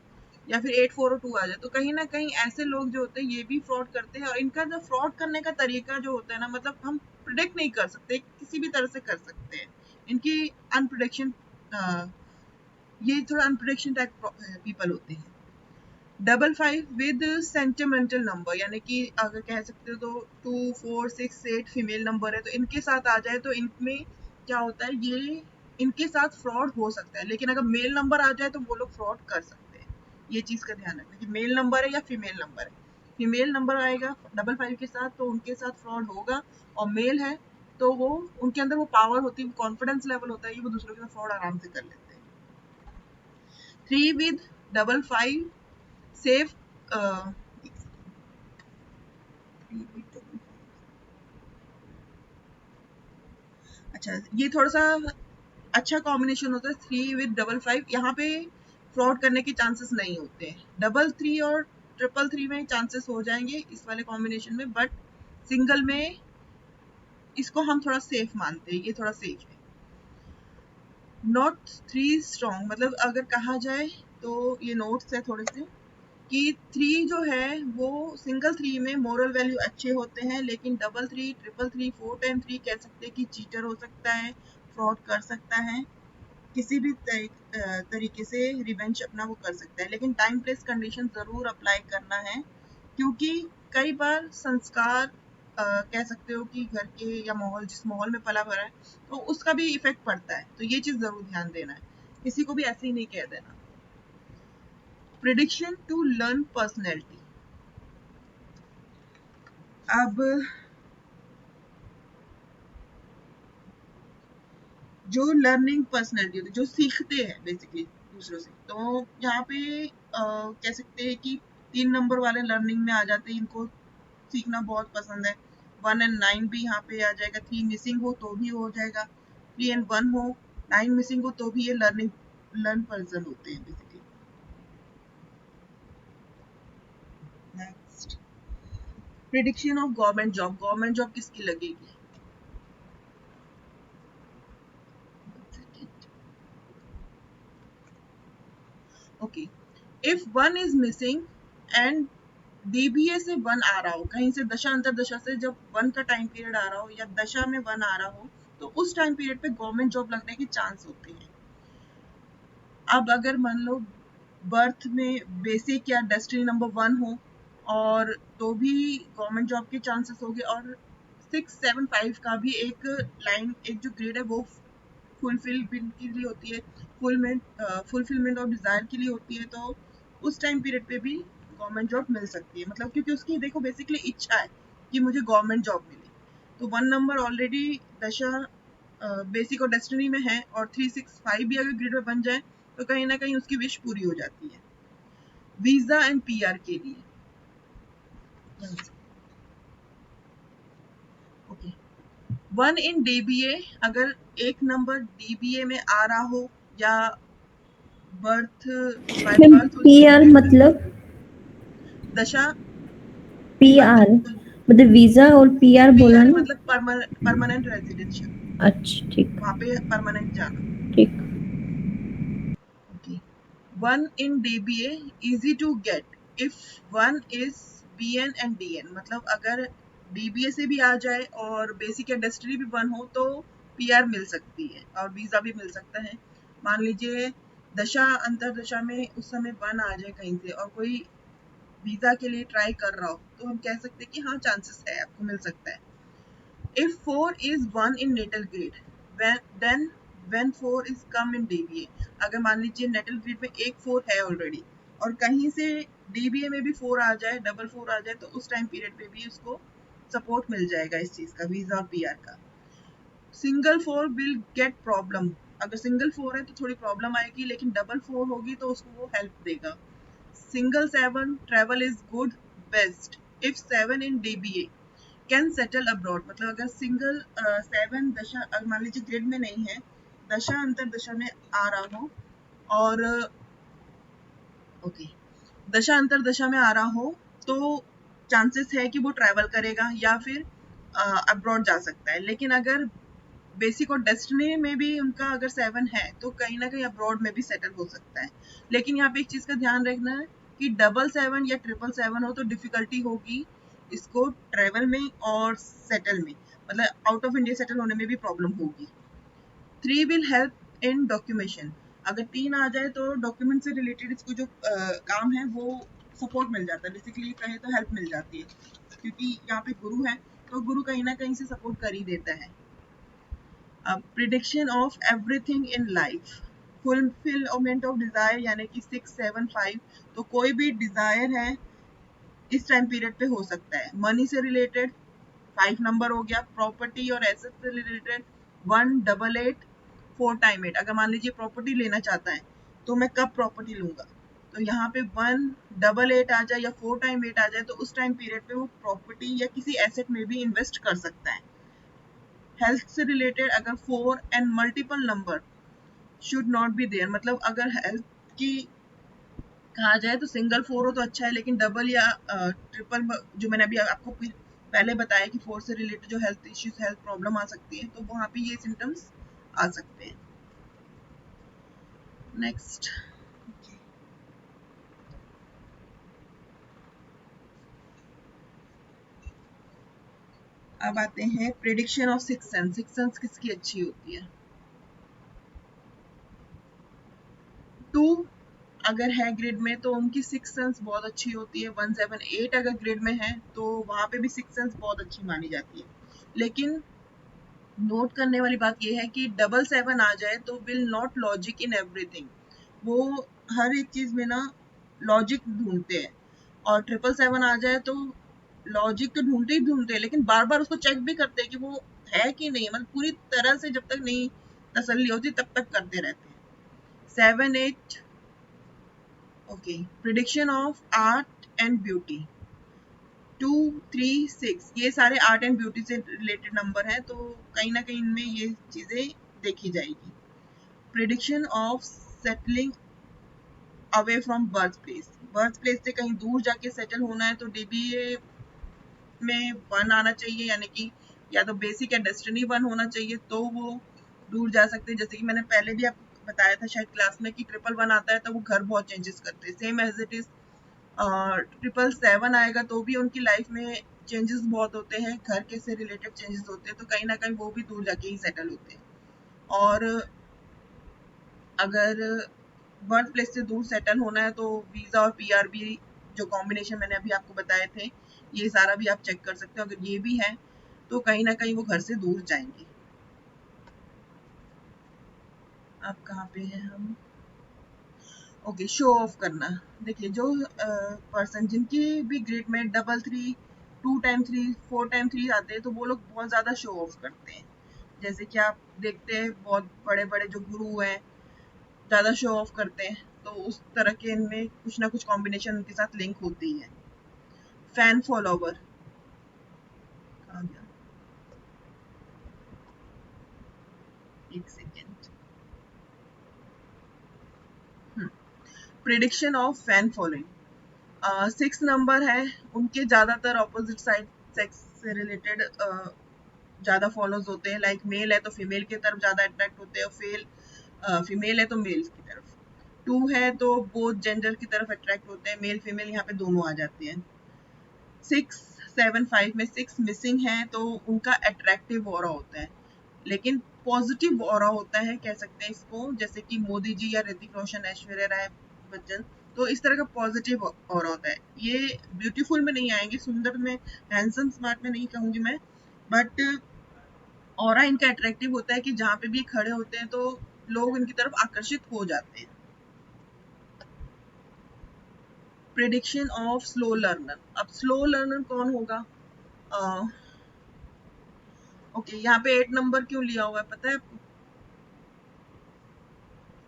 या फिर 8, 4 और 2 आ जाए, तो कहीं ना कहीं ऐसे लोग जो होते हैं ये भी फ्रॉड करते हैं। और इनका जो फ्रॉड करने का तरीका जो होता है ना, मतलब हम प्रिडिक्ट नहीं कर सकते, किसी भी तरह से कर सकते हैं। इनकी अनप्रिडिक्शन, ये थोड़ा अनप्रिडिक्शन टाइप पीपल होते हैं। 55 विद सेंटिमेंटल नंबर, यानी कि अगर कह सकते हो तो 2, 4, 6, 8 फीमेल नंबर है, तो इनके साथ आ जाए तो इनमें क्या होता है, ये इनके साथ फ्रॉड हो सकता है। लेकिन अगर मेल नंबर आ जाए तो वो लोग फ्रॉड कर सकते हैं। ये चीज का ध्यान रखना कि मेल नंबर है या फीमेल नंबर है। फीमेल नंबर आएगा 55 के साथ तो उनके साथ फ्रॉड होगा, और मेल है तो वो उनके अंदर वो पावर होती है, कॉन्फिडेंस लेवल होता है, ये वो दूसरों के साथ फ्रॉड आराम से कर लेते हैं। 3 विद 55, सेफ, अच्छा, ये थोड़ा सा अच्छा कॉम्बिनेशन होता है, 3 विद 55, यहाँ पे फ्रॉड करने के चांसेस नहीं होते हैं। 33 और 333 में चांसेस हो जाएंगे इस वाले कॉम्बिनेशन में, बट सिंगल में इसको हम थोड़ा सेफ मानते हैं, ये थोड़ा सेफ है। नोट 3 स्ट्रॉन्ग, मतलब अगर कहा जाए तो ये नोट्स है थोड़े से, कि 3 जो है वो सिंगल 3 में मोरल वैल्यू अच्छे होते हैं, लेकिन 33, 333, 4 टाइम 3 कह सकते हैं कि चीटर हो सकता है, फ्रॉड कर सकता है, किसी भी तरीके से रिवेंज अपना वो कर सकता है। लेकिन टाइम प्लेस कंडीशन जरूर अप्लाई करना है, क्योंकि कई बार संस्कार, कह सकते हो कि घर के या माहौल, जिस माहौल में पला भरा है, तो उसका भी इफेक्ट पड़ता है, तो ये चीज जरूर ध्यान देना है, किसी को भी ऐसे ही नहीं कह देना। प्रिडिक्शन टू लर्न पर्सनैलिटी, अब जो लर्निंग पर्सनैलिटी होती है, जो सीखते हैं बेसिकली दूसरों से, तो यहाँ पे कह सकते हैं कि 3 नंबर वाले लर्निंग में आ जाते हैं, इनको सीखना बहुत पसंद है। 1 एंड 9 भी यहाँ पे आ जाएगा, 3 मिसिंग हो तो भी हो जाएगा, 3 एंड 1 हो, 9 मिसिंग हो तो भी ये लर्न पर्सन होते हैं basically. Next, prediction of government job. Government job किसकी लगेगी? Okay, if 1 is missing and dBA से 1 आ रहा हो, कहीं से दशा अंतर दशा से जब 1 का टाइम पीरियड आ रहा हो या दशा में 1 आ रहा हो, तो उस टाइम पीरियड पे गवर्नमेंट जॉब लगने के चांस होते हैं। अब अगर मान लो बर्थ में बेसिक या डेस्टिनी नंबर 1 हो और तो भी गवर्नमेंट जॉब के चांसेस हो गए, और 6, 7, 5 का भी एक लाइन, एक जो ग्रेड है वो फुलफिलमेंट के लिए होती है, फुलफिलमेंट ऑफ डिजायर के लिए होती है, तो उस टाइम पीरियड पे भी गवर्नमेंट जॉब मिल सकती है। मतलब क्योंकि उसकी देखो बेसिकली इच्छा है कि मुझे गवर्नमेंट जॉब मिले, तो 1 नंबर ऑलरेडी दशा बेसिक और डेस्टिनी में है, और 3, 6, 5 भी अगर ग्रेड में बन जाए तो कहीं ना कहीं उसकी विश पूरी हो जाती है। वीजा एंड पीआर के लिए ओके, 1 इन डीबीए, अगर एक नंबर डीबीए में आ रहा हो या birth bye ma'am birth PR मतलब दशा पीआर मतलब वीजा और पीआर बोला पीआर ना। मतलब परमानेंट रेजिडेंशियल, अच्छा ठीक वहां पे परमानेंट जाना। ठीक। Okay. 1 in DBA easy to get if 1 is BN and DN, मतलब अगर DBA से भी आ जाए और बेसिक या डेस्टिनी भी 1 हो तो PR मिल सकती है और वीजा भी मिल सकता है। मान लीजिए दशा अंतर दशा में उस समय 1 आ जाए कहीं से और कोई वीजा के लिए ट्राई कर रहा हो, तो हम कह सकते हैं कि हाँ चांसेस है, आपको मिल सकता है। If 4 is 1 in natal grade, then when 4 is come in DBA, अगर मान लीजिए नेटल ग्रेड में एक 4 है ऑलरेडी और कहीं से DBA में भी 4 आ जाए, डबल 4 आ जाए, तो उस टाइम पीरियड पे भी उसको सपोर्ट मिल जाएगा इस चीज का, वीजा और पीआर का। सिंगल 4 विल गेट प्रॉब्लम, अगर सिंगल 4 है तो थोड़ी प्रॉब्लम आएगी, लेकिन डबल 4 होगी तो उसको वो हेल्प देगा। Single 7 travel is good best if 7 in DBA can settle abroad, मतलब अगर सिंगल 7 दशा मान लीजिए ग्रेड में नहीं है, दशा अंतर दशा में आ रहा हो और ओके दशा अंतर दशा में आ रहा हो, तो चांसेस है कि वो ट्रैवल करेगा या फिर अब्रॉड जा सकता है। लेकिन अगर बेसिक और डेस्टिनी में भी उनका अगर 7 है तो कहीं ना कहीं अब्रॉड में भी सेटल हो सकता है। लेकिन यहाँ पे एक चीज का ध्यान रखना है कि 777 या 777 हो तो डिफिकल्टी होगी इसको ट्रेवल में और सेटल में, मतलब आउट ऑफ इंडिया सेटल होने में भी प्रॉब्लम होगी। 3 विल हेल्प इन डॉक्यूमेंटेशन, अगर 3 आ जाए तो डॉक्यूमेंट से रिलेटेड इसको जो काम है वो सपोर्ट मिल जाता है, बेसिकली कहे तो हेल्प मिल जाती है, क्योंकि यहाँ पे गुरु है तो गुरु कहीं ना कहीं से सपोर्ट कर ही देता है। Prediction of everything in life, fulfilment of desire यानी कि 6, 7, 5, तो कोई भी डिजायर है इस टाइम पीरियड पे हो सकता है। मनी से रिलेटेड 5 नंबर हो गया, प्रॉपर्टी और एसेट से रिलेटेड 1, 8, 4 टाइम 8, अगर मान लीजिए प्रॉपर्टी लेना चाहता है तो मैं कब प्रॉपर्टी लूंगा, तो यहाँ पे 1, 8 आ जाए या 4 टाइम 8 आ जाए तो उस टाइम पीरियड पे वो प्रॉपर्टी या किसी एसेट में भी इन्वेस्ट कर सकता है। हेल्थ से रिलेटेड अगर 4 and multiple number should not be there, मतलब अगर हेल्थ की कहा जाए तो सिंगल 4 हो तो अच्छा है, लेकिन डबल या ट्रिपल जो मैंने अभी आपको पहले बताया कि 4 से रिलेटेड जो हेल्थ इश्यूज, हेल्थ प्रॉब्लम आ सकती है, तो वहां पे ये सिम्टम्स आ सकते हैं। नेक्स्ट, अब आते हैं prediction of six sense. Six sense किसकी अच्छी होती है? 2 अगर है ग्रिड में तो उनकी सिक्स सेंस बहुत अच्छी होती है। 1, 7, 8 अगर ग्रिड में है तो वहां पे भी सिक्स सेंस बहुत अच्छी मानी जाती है। लेकिन नोट करने वाली बात यह है कि 7 आ जाए तो will not logic in everything, वो हर एक चीज में ना लॉजिक ढूंढते हैं, और 7 आ जाए तो लॉजिक तो ढूंढते ही ढूंढते हैं, लेकिन बार बार उसको चेक भी करते हैं कि वो है कि नहीं, मतलब पूरी तरह से जब तक नहीं तसल्ली होती तब तक करते रहते हैं। 7, 8 okay, prediction of art and beauty. 2, 3, 6 ये सारे आर्ट एंड ब्यूटी से रिलेटेड नंबर हैं, तो कहीं ना कहीं इनमें ये चीजें देखी जाएगी। Prediction of settling away from birth place, birth place से कहीं दूर जाके सेटल होना है तो डीबीए में 1 आना चाहिए, यानी कि या तो बेसिक या डेस्टिनी 1 होना चाहिए, तो वो दूर जा सकते हैं। जैसे कि मैंने पहले भी आपको बताया था शायद क्लास में कि 111 आता है तो वो घर बहुत चेंजेस करते हैं। सेम एज इट इज 777 आएगा तो भी उनकी लाइफ में चेंजेस बहुत होते हैं, घर के से रिलेटेड चेंजेस होते हैं, तो कहीं ना कहीं वो भी दूर जाके ही सेटल होते हैं। और अगर बर्थ प्लेस से दूर सेटल होना है तो वीजा और पीआरबी जो कॉम्बिनेशन मैंने अभी आपको बताए थे, ये सारा भी आप चेक कर सकते हो। अगर ये भी है तो कहीं ना कहीं वो घर से दूर जाएंगे। अब कहाँ पे है हम? ओके, शो ऑफ करना। देखिए, जो पर्सन जिनकी भी ग्रिड में 3 2 टाइम 3 4 टाइम 3 आते हैं तो वो लोग बहुत ज्यादा शो ऑफ करते हैं। जैसे कि आप देखते हैं बहुत बड़े बड़े जो गुरु हैं ज्यादा शो ऑफ करते हैं, तो उस तरह के इनमें कुछ ना कुछ कॉम्बिनेशन उनके साथ लिंक होती है। फैन फॉलोवर, कहाँ गया? एक second. Prediction of fan following, 6 number है, उनके ज्यादातर ऑपोजिट साइड सेक्स से रिलेटेड ज्यादा फॉलोज होते हैं। लाइक मेल है तो फीमेल की तरफ ज्यादा अट्रैक्ट होते हैं, फीमेल है तो मेल की तरफ। 2 है तो बोथ जेंडर की तरफ अट्रैक्ट होते हैं, मेल फीमेल यहाँ पे दोनों आ जाते हैं। 6, 7, 5 में 6 मिसिंग है तो उनका अट्रैक्टिव ऑरा होता है, लेकिन पॉजिटिव ऑरा होता है, कह सकते हैं इसको, जैसे कि मोदी जी या ऋतिक रोशन, ऐश्वर्या राय बच्चन, तो इस तरह का पॉजिटिव ऑरा होता है। ये ब्यूटीफुल में नहीं आएंगे, सुंदर में, हैंडसम स्मार्ट में नहीं कहूंगी मैं, बट ऑरा इनका अट्रैक्टिव होता है कि जहाँ पे भी खड़े होते हैं तो लोग इनकी तरफ आकर्षित हो जाते हैं। प्रिडिक्शन ऑफ स्लो लर्नर, अब स्लो लर्नर कौन होगा? ओके, यहाँ पे 8 नंबर क्यों लिया हुआ है पता है आपको?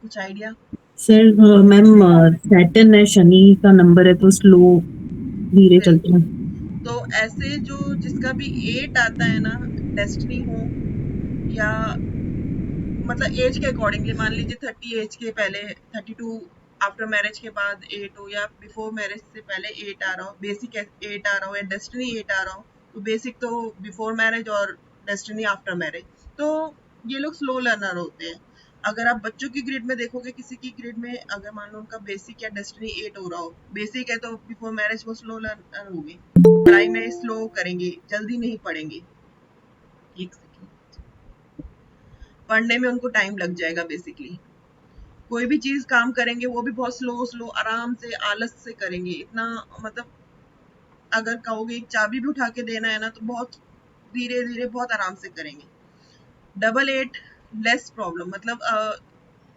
कुछ आइडिया? सर मैम सैटर्न है, शनि का नंबर है तो स्लो, धीरे चलता है। तो ऐसे जो जिसका भी 8 आता है ना, डेस्टिनी हो या मतलब एज के अकॉर्डिंगली, मान लीजिए 30 एज के पहले, 32 आफ्टर मैरिज के बाद 8 हो, या बिफोर मैरिज से पहले 8 आ रहा हो, बेसिक 8 आ रहा हो, या डेस्टिनी 8 आ रहा हो, तो बेसिक तो बिफोर मैरिज और डेस्टिनी आफ्टर मैरिज, तो ये लोग स्लो लर्नर होते हैं। अगर आप बच्चों की ग्रिड में देखोगे, किसी की ग्रिड में अगर मान लो उनका बेसिक या डेस्टिनी 8 हो रहा हो, बेसिक है तो बिफोर मैरिज वो स्लो लर्नर होंगे, पढ़ाई में स्लो करेंगे, जल्दी नहीं पढ़ेंगे। एक सेकेंड, पढ़ने में उनको टाइम लग जाएगा। बेसिकली कोई भी चीज काम करेंगे वो भी बहुत स्लो स्लो आराम से आलस से करेंगे, इतना मतलब अगर कहोगे एक चाबी भी उठा के देना है ना तो बहुत धीरे धीरे बहुत आराम से करेंगे। 8 लेस प्रॉब्लम, मतलब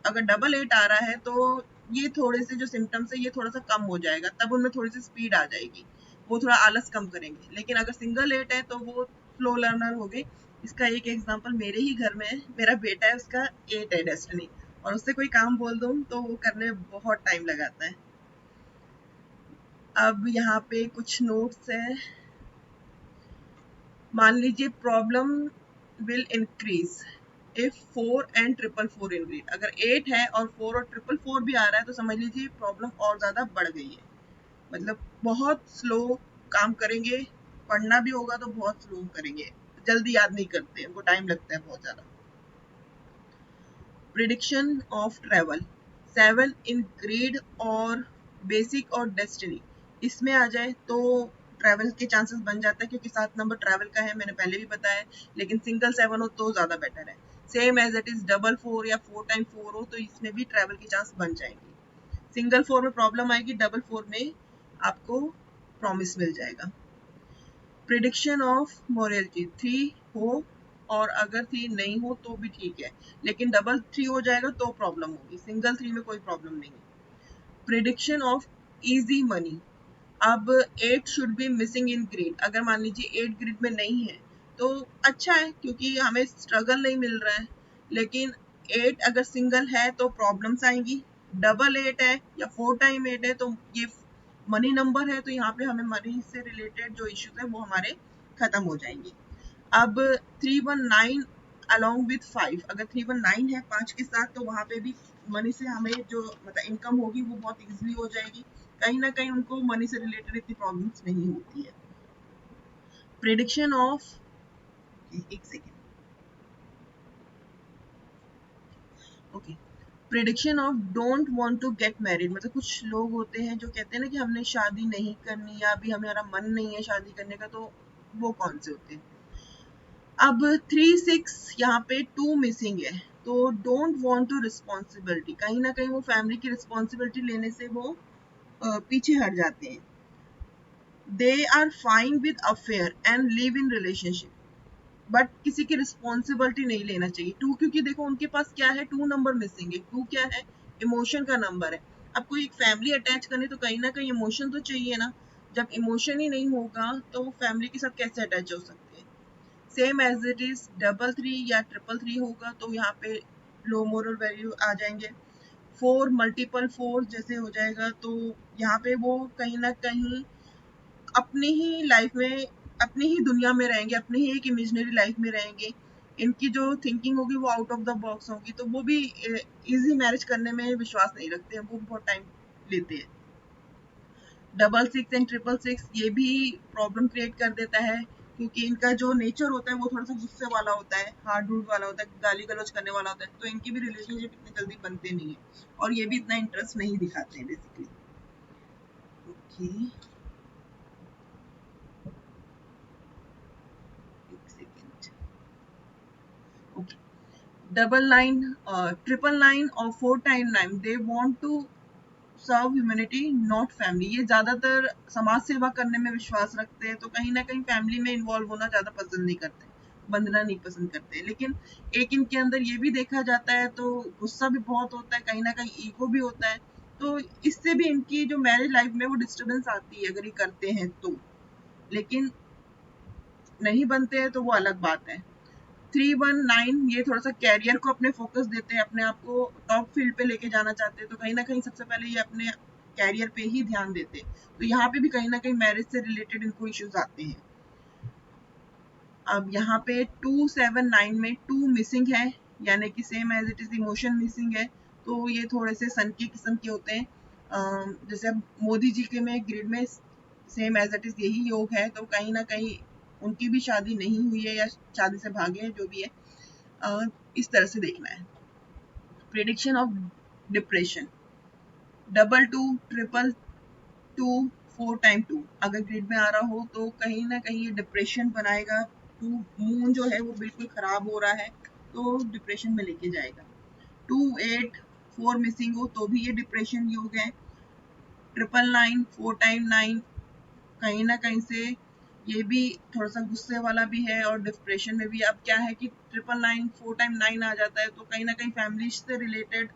अगर 8 आ रहा है तो ये थोड़े से जो सिम्टम्स है ये थोड़ा सा कम हो जाएगा, तब उनमें थोड़ी सी स्पीड आ जाएगी, वो थोड़ा आलस कम करेंगे। लेकिन अगर सिंगल 8 है तो वो स्लो लर्नर हो गए। इसका एक एग्जांपल मेरे ही घर में है, मेरा बेटा है, उसका 8 है डेस्टिनी, और उससे कोई काम बोल दूं तो वो करने में बहुत टाइम लगाता है। अब यहाँ पे कुछ नोट्स है। मान लीजिए problem will increase if 4 and 444 in grid, अगर 8 है और 4 और 444 भी आ रहा है तो समझ लीजिए प्रॉब्लम और ज्यादा बढ़ गई है, मतलब बहुत स्लो काम करेंगे, पढ़ना भी होगा तो बहुत स्लो करेंगे, जल्दी याद नहीं करते, उनको टाइम लगता है बहुत ज्यादा। Prediction of travel, 7 in grade और बेसिक और डेस्टिनी, इसमें आ जाए तो ट्रैवल के चांसेस बन जाता है, क्योंकि 7 नंबर ट्रैवल का है, मैंने पहले भी बताया, लेकिन सिंगल 7 हो तो ज्यादा बेटर है। सेम एज इट इज 4 या 4 टाइम 4 हो तो इसमें भी ट्रैवल के चांस बन जाएंगे। सिंगल 4 में प्रॉब्लम आएगी, 4 में आपको प्रॉमिस मिल जाएगा। प्रिडिक्शन ऑफ मोरलिटी, 3 हो और अगर 3 नहीं हो तो भी ठीक है, लेकिन 3 हो जाएगा तो प्रॉब्लम होगी, सिंगल 3 में कोई प्रॉब्लम नहीं है। प्रिडिक्शन ऑफ इजी मनी, अब 8 should be missing in grid, अगर मान लीजिए 8 ग्रिड में नहीं है तो अच्छा है क्योंकि हमें स्ट्रगल नहीं मिल रहा है, लेकिन 8 अगर सिंगल है तो प्रॉब्लम्स आएंगी, 8 है या 4 टाइम 8 है तो ये मनी नंबर है तो यहाँ पे हमें मनी से रिलेटेड जो इश्यूज है वो हमारे खत्म हो जाएंगे। अब 319 अलॉन्ग विथ 5, अगर 319 है 5 के साथ, तो वहाँ पे भी मनी से हमें जो मतलब इनकम होगी वो बहुत इजीली हो जाएगी। कहीं ना कहीं उनको मनी से रिलेटेड इतनी प्रॉब्लम्स नहीं होती है। प्रेडिक्शन ऑफ, एक second, okay, prediction of don't want to get married, मतलब कुछ लोग होते हैं जो कहते हैं ना कि हमने शादी नहीं करनी या अभी हमारा मन नहीं है शादी करने का, तो वो कौन से होते हैं। अब 3-6 यहाँ पे 2 मिसिंग है, तो डोंट वांट टू रिस्पॉन्सिबिलिटी, कहीं ना कहीं वो फैमिली की रिस्पॉन्सिबिलिटी लेने से वो पीछे हट जाते हैं। They are fine with affair and live in relationship, but किसी की रिस्पॉन्सिबिलिटी नहीं लेना चाहिए। 2, क्योंकि देखो उनके पास क्या है, 2 नंबर मिसिंग है। 2 क्या है, इमोशन का नंबर है। अब कोई एक फैमिली अटैच करने तो कहीं ना कहीं इमोशन तो चाहिए ना, जब इमोशन ही नहीं होगा तो फैमिली के साथ कैसे अटैच हो सकते हैं। सेम एज इट इज 333 या 333 होगा तो यहाँ पे लो मोरल वैल्यू आ जाएंगे। 4 मल्टीपल 4 जैसे हो जाएगा तो यहाँ पे वो कहीं ना कहीं अपनी ही लाइफ में, अपनी ही दुनिया में रहेंगे, अपनी ही एक इमेजिनरी लाइफ में रहेंगे। इनकी जो थिंकिंग होगी वो आउट ऑफ द बॉक्स होगी, तो वो भी इजी मैरिज करने में विश्वास नहीं रखते हैं, वो बहुत टाइम लेते हैं। 666 एंड 666 ये भी प्रॉब्लम क्रिएट कर देता है, क्योंकि इनका जो नेचर होता है वो थोड़ा सा गुस्से वाला होता है, हार्ड रूड वाला होता है, गाली गलौज करने वाला होता है, तो इनकी भी रिलेशनशिप इतनी जल्दी बनते नहीं है और ये भी इतना इंटरेस्ट नहीं दिखाते हैं बेसिकली। ओके, एक सेकेंड, ओके, 999, 999 और 499 they want to serve humanity not family, ये ज्यादातर समाज सेवा करने में विश्वास रखते हैं, तो कहीं ना कहीं फैमिली में इन्वॉल्व होना ज्यादा पसंद नहीं करते, बंधना नहीं पसंद करते। लेकिन एक इनके अंदर ये भी देखा जाता है, तो गुस्सा भी बहुत होता है, कहीं ना कहीं ईगो भी होता है, तो इससे भी इनकी जो मैरिज लाइफ में वो डिस्टर्बेंस आती है अगर ये करते हैं तो। लेकिन नहीं बनते हैं तो वो अलग बात है। 319 ये थोड़ा सा कैरियर को अपने फोकस देते हैं, अपने आप को टॉप फील्ड पे लेके जाना चाहते हैं, तो कहीं ना कहीं सबसे पहले ये अपने कैरियर पे ही ध्यान देते हैं, तो यहाँ पे भी कहीं ना कहीं मैरिज से रिलेटेड इनको इश्यूज आते हैं। अब यहाँ पे 279 में 2 मिसिंग है, यानी कि same as it is emotion missing है, तो ये थोड़े से सन की किस्म के होते हैं। जैसे अब मोदी जी के में ग्रिड में सेम एज इट इज यही योग है, तो कहीं ना कहीं उनकी भी शादी नहीं हुई है या शादी से भागे हैं, जो भी है, इस तरह से देखना है। प्रेडिक्शन ऑफ डिप्रेशन 22 222 4 टाइम 2 अगर ग्रिड में आ रहा हो तो कहीं ना कहीं ये डिप्रेशन बनाएगा। मून जो है वो बिल्कुल खराब हो रहा है तो डिप्रेशन में लेके जाएगा। 284 मिसिंग हो तो भी ये डिप्रेशन योग है। 999 4 टाइम 9 कहीं ना कहीं से ये भी थोड़ा सा गुस्से वाला भी है और डिप्रेशन में भी। अब क्या है कि 999 4 टाइम 9 आ जाता है तो कहीं ना कहीं फैमिली से रिलेटेड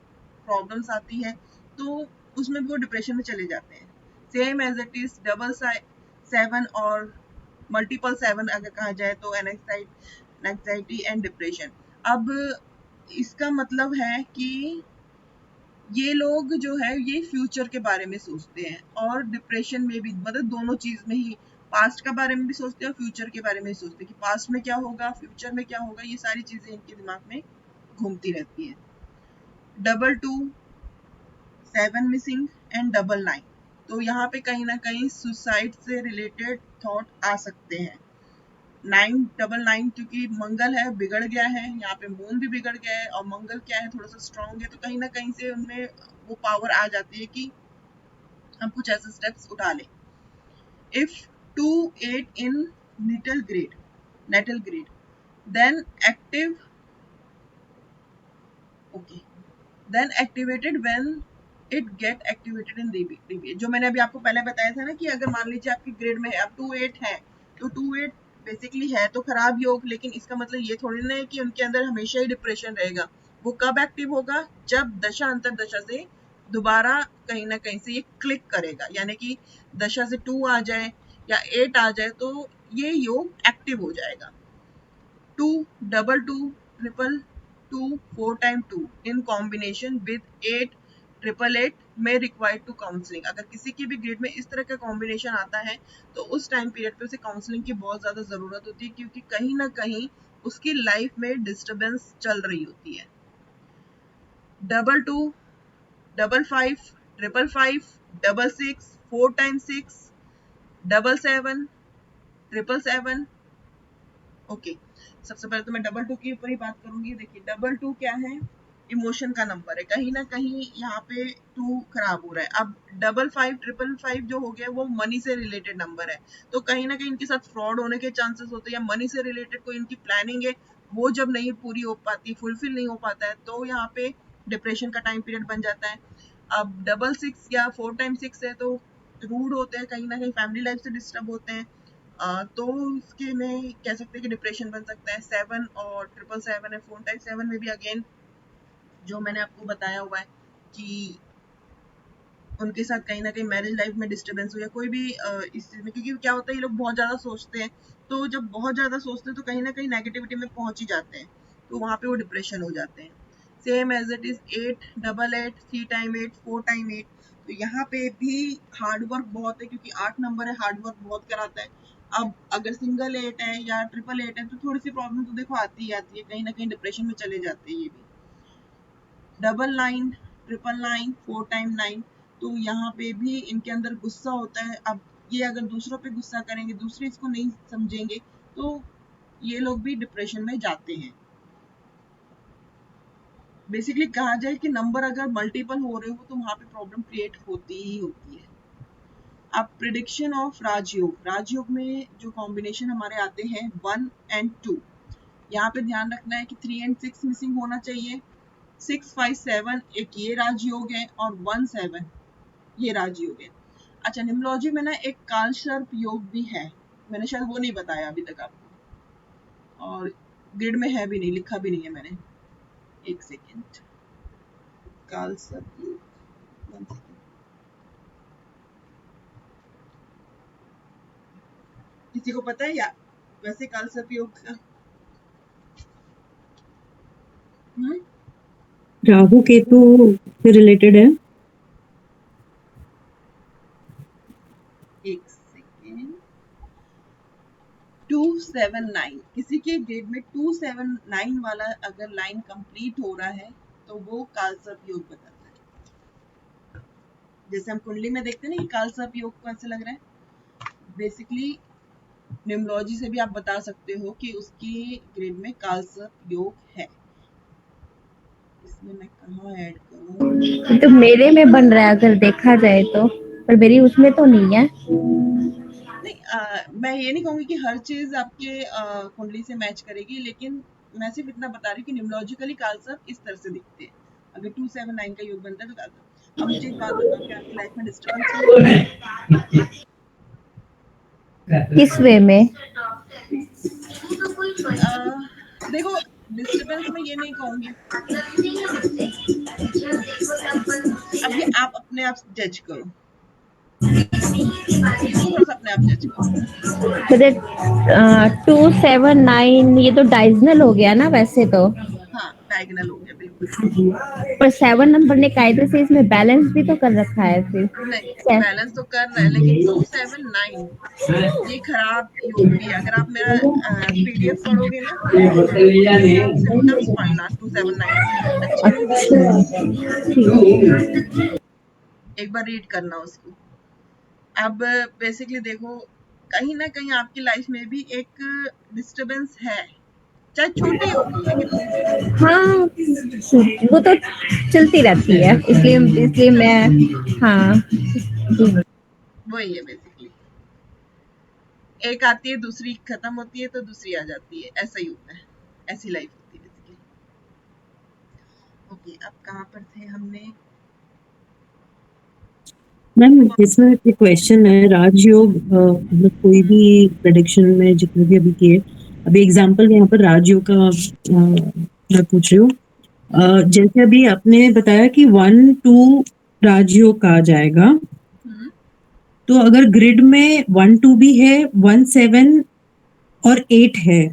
प्रॉब्लम्स आती है, तो उसमें भी वो डिप्रेशन में चले जाते हैं। सेम एज इट इज 777 और मल्टीपल 7 अगर कहा जाए तो एंजाइटी एंड डिप्रेशन। अब इसका मतलब है कि ये लोग जो है ये फ्यूचर के बारे में सोचते हैं और डिप्रेशन में भी, मतलब दोनों चीज में ही, पास्ट के बारे में भी सोचते हैं और फ्यूचर के बारे में भी सोचते हैं कि पास्ट में क्या होगा, फ्यूचर में क्या होगा, ये सारी चीजें इनके दिमाग में घूमती रहती है। 22 7 मिसिंग एंड 999, तो यहाँ पे कहीं ना कहीं सुसाइड से रिलेटेड थॉट आ सकते हैं। 999 क्योंकि मंगल है, बिगड़ गया है, यहाँ पे मून भी बिगड़ गया है और मंगल क्या है, थोड़ा सा स्ट्रांग है, तो कहीं ना कहीं से उनमें वो पावर आ जाती है कि हम कुछ ऐसे स्टेप्स उठा लें। If 28 in natal grid then active, okay, then activated when it get activated in DBA, जो मैंने अभी आपको पहले बताया था ना कि अगर मान लीजिए आपकी ग्रिड में है, अब 28 है, तो 28 बेसिकली है तो खराब योग, लेकिन इसका मतलब ये थोड़ी ना है कि उनके अंदर हमेशा ही डिप्रेशन रहेगा। वो कब एक्टिव होगा, जब दशा अंतर दशा से दोबारा कहीं ना कहीं से ये क्लिक करेगा, यानी कि दशा से 2 आ जाए या 8 आ जाए तो ये योग एक्टिव हो जाएगा। 222 222 4 time 2 in combination with 8 triple eight में रिक्वायर्ड टू काउंसलिंग। अगर किसी की भी ग्रेड में इस तरह का कॉम्बिनेशन आता है तो उस टाइम पीरियड पे उसे काउंसलिंग की बहुत ज़्यादा ज़रूरत होती है, क्योंकि कहीं ना कहीं उसकी लाइफ में डिस्टर्बेंस चल रही होती है। 22, 55, 555, 66, 4 times 6, 77, 777। ओके, सबसे पहले तो मैं 22 के ऊपर ही बात करूंगी। देखिए 22 क्या है, इमोशन का नंबर है। कहीं ना कहीं यहाँ पे 2 खराब हो रहा है। अब 55, 555 जो हो गया वो मनी से रिलेटेड नंबर है, तो कहीं ना कहीं इनके साथ फ्रॉड होने के चांसेस होते हैं, या मनी से रिलेटेड कोई इनकी प्लानिंग है वो जब नहीं पूरी हो पाती, फुलफिल नहीं हो पाता है, तो यहाँ पे डिप्रेशन का टाइम पीरियड बन जाता है। अब 66 या 4 times 6 है तो रूड होते हैं, कहीं ना कहीं फैमिली लाइफ से डिस्टर्ब होते हैं, तो इसके में कह सकते हैं कि डिप्रेशन बन सकता है। 7 और 777 है, 4 times 7 में भी अगेन जो मैंने आपको बताया हुआ है कि उनके साथ कहीं ना कहीं मैरिज लाइफ में डिस्टर्बेंस हो या कोई भी इस चीज में, क्योंकि क्या होता है ये लोग बहुत ज्यादा सोचते हैं, तो जब बहुत ज्यादा सोचते हैं तो कहीं ना कहीं नेगेटिविटी में पहुंच ही जाते हैं, तो वहां पे वो डिप्रेशन हो जाते हैं। Same as it is 8, 88, 3 times 8, 4 times 8। तो यहाँ पे भी हार्डवर्क बहुत है, क्योंकि 8 नंबर है, हार्डवर्क बहुत कराता है। अब अगर सिंगल 8 है या ट्रिपल 8 है तो थोड़ी सी प्रॉब्लम तो देखो आती ही आती है, कहीं ना कहीं डिप्रेशन में चले जाते हैं ये भी। 99, 999, 4 times 9। तो यहाँ पे भी इनके अंदर गुस्सा होता है। अब ये अगर दूसरों पे गुस्सा करेंगे, दूसरे इसको नहीं समझेंगे, तो ये लोग भी डिप्रेशन में जाते हैं। बेसिकली कहा जाए कि नंबर अगर मल्टीपल हो रहे हो तो वहां पे प्रॉब्लम क्रिएट होती ही होती है। अब प्रिडिक्शन ऑफ राजयोग, राजयोग में जो कॉम्बिनेशन हमारे आते हैं 1 and 2, यहाँ पे ध्यान रखना है कि 3 and 6 मिसिंग होना चाहिए। 6, 5, 7 एक ये राजयोग है, और 1, 7 ये राजयोग है। अच्छा, निम्नोलॉजी में ना एक कालसर्प योग भी है, मैंने शायद वो नहीं बताया अभी तक आपको, और ग्रिड में है भी नहीं, लिखा भी नहीं है मैंने। एक सेकेंड, कालसर्प योग, 1 सेकेंड। किसी को पता है या वैसे कालसर्प योग का? राहु केतु से रिलेटेड है। एक सेकेंड, 279, किसी के ग्रेड में 279 वाला अगर लाइन कंप्लीट हो रहा है तो वो कालसर्प योग बताता है। जैसे हम कुंडली में देखते हैं ना कि कालसर्प योग को ऐसे लग रहा है, बेसिकली न्यूमरोलॉजी से भी आप बता सकते हो कि उसकी ग्रेड में कालसर्प योग है। इसमें मैं कहाँ ऐड करूँ? तो मेरे में बन रहा है अगर देखा जाए तो, पर मेरी उसमें तो नहीं है। नहीं, मैं ये नहीं कहूंगी कि हर चीज आपके कुंडली से मैच करेगी, लेकिन मैं सिर्फ इतना बता रही हूँ कि न्यूमरोलॉजिकली कालसर्प इस तरह से दिखते हैं। अगर 279 का योग बनता है तो कालसर्प। अब मुझे एक बात बताओ कि आपकी लाइफ में डिस्टर्बेंस फील हो रहा है? किस वे में? देखो, डिस्टर्बेंस में ये नहीं कहूंगी, अब ये आप अपने आप जज करो, इसको थोड़ा सा अपने आप जज करो। मतलब 279 ये तो डायगोनल हो गया ना वैसे तो, हाँ, डायगोनल हो गया बिल्कुल। पर 7 नंबर ने कायदे से इसमें बैलेंस भी तो कर रखा है फिर। नहीं, बैलेंस तो कर रहा है, लेकिन 279 ये खराब योग भी है। अगर आप मेरा पीडीएफ पढ़ोगे ना तो उसके सिम्टम्स पढ़ना 279 के अच्छे नहीं दिखते, अच्छा, एक बार रीड करना उसको। अब बेसिकली देखो, कहीं ना कहीं आपकी लाइफ में भी एक डिस्टरबेंस है, चाहे छोटी होगी लेकिन होगी, हाँ वो तो चलती रहती है, इसलिए इसलिए मैं, हाँ वही है बेसिकली। एक आती है, दूसरी खत्म होती है, तो दूसरी आ जाती है, ऐसा ही होता है, ऐसी लाइफ होती है बेसिकली। ओके, अब कहाँ पर थे हमने? मैम इसमें एक क्वेश्चन है, राजयोग मतलब कोई भी प्रेडिक्शन में जितने भी अभी किए, अभी एग्जांपल यहाँ पर राजयोग का मैं पूछ रही हूँ। जैसे अभी आपने बताया कि 1, 2 राजयोग का आ जाएगा, तो अगर ग्रिड में 1, 2 भी है, 1, 7 और 8 है,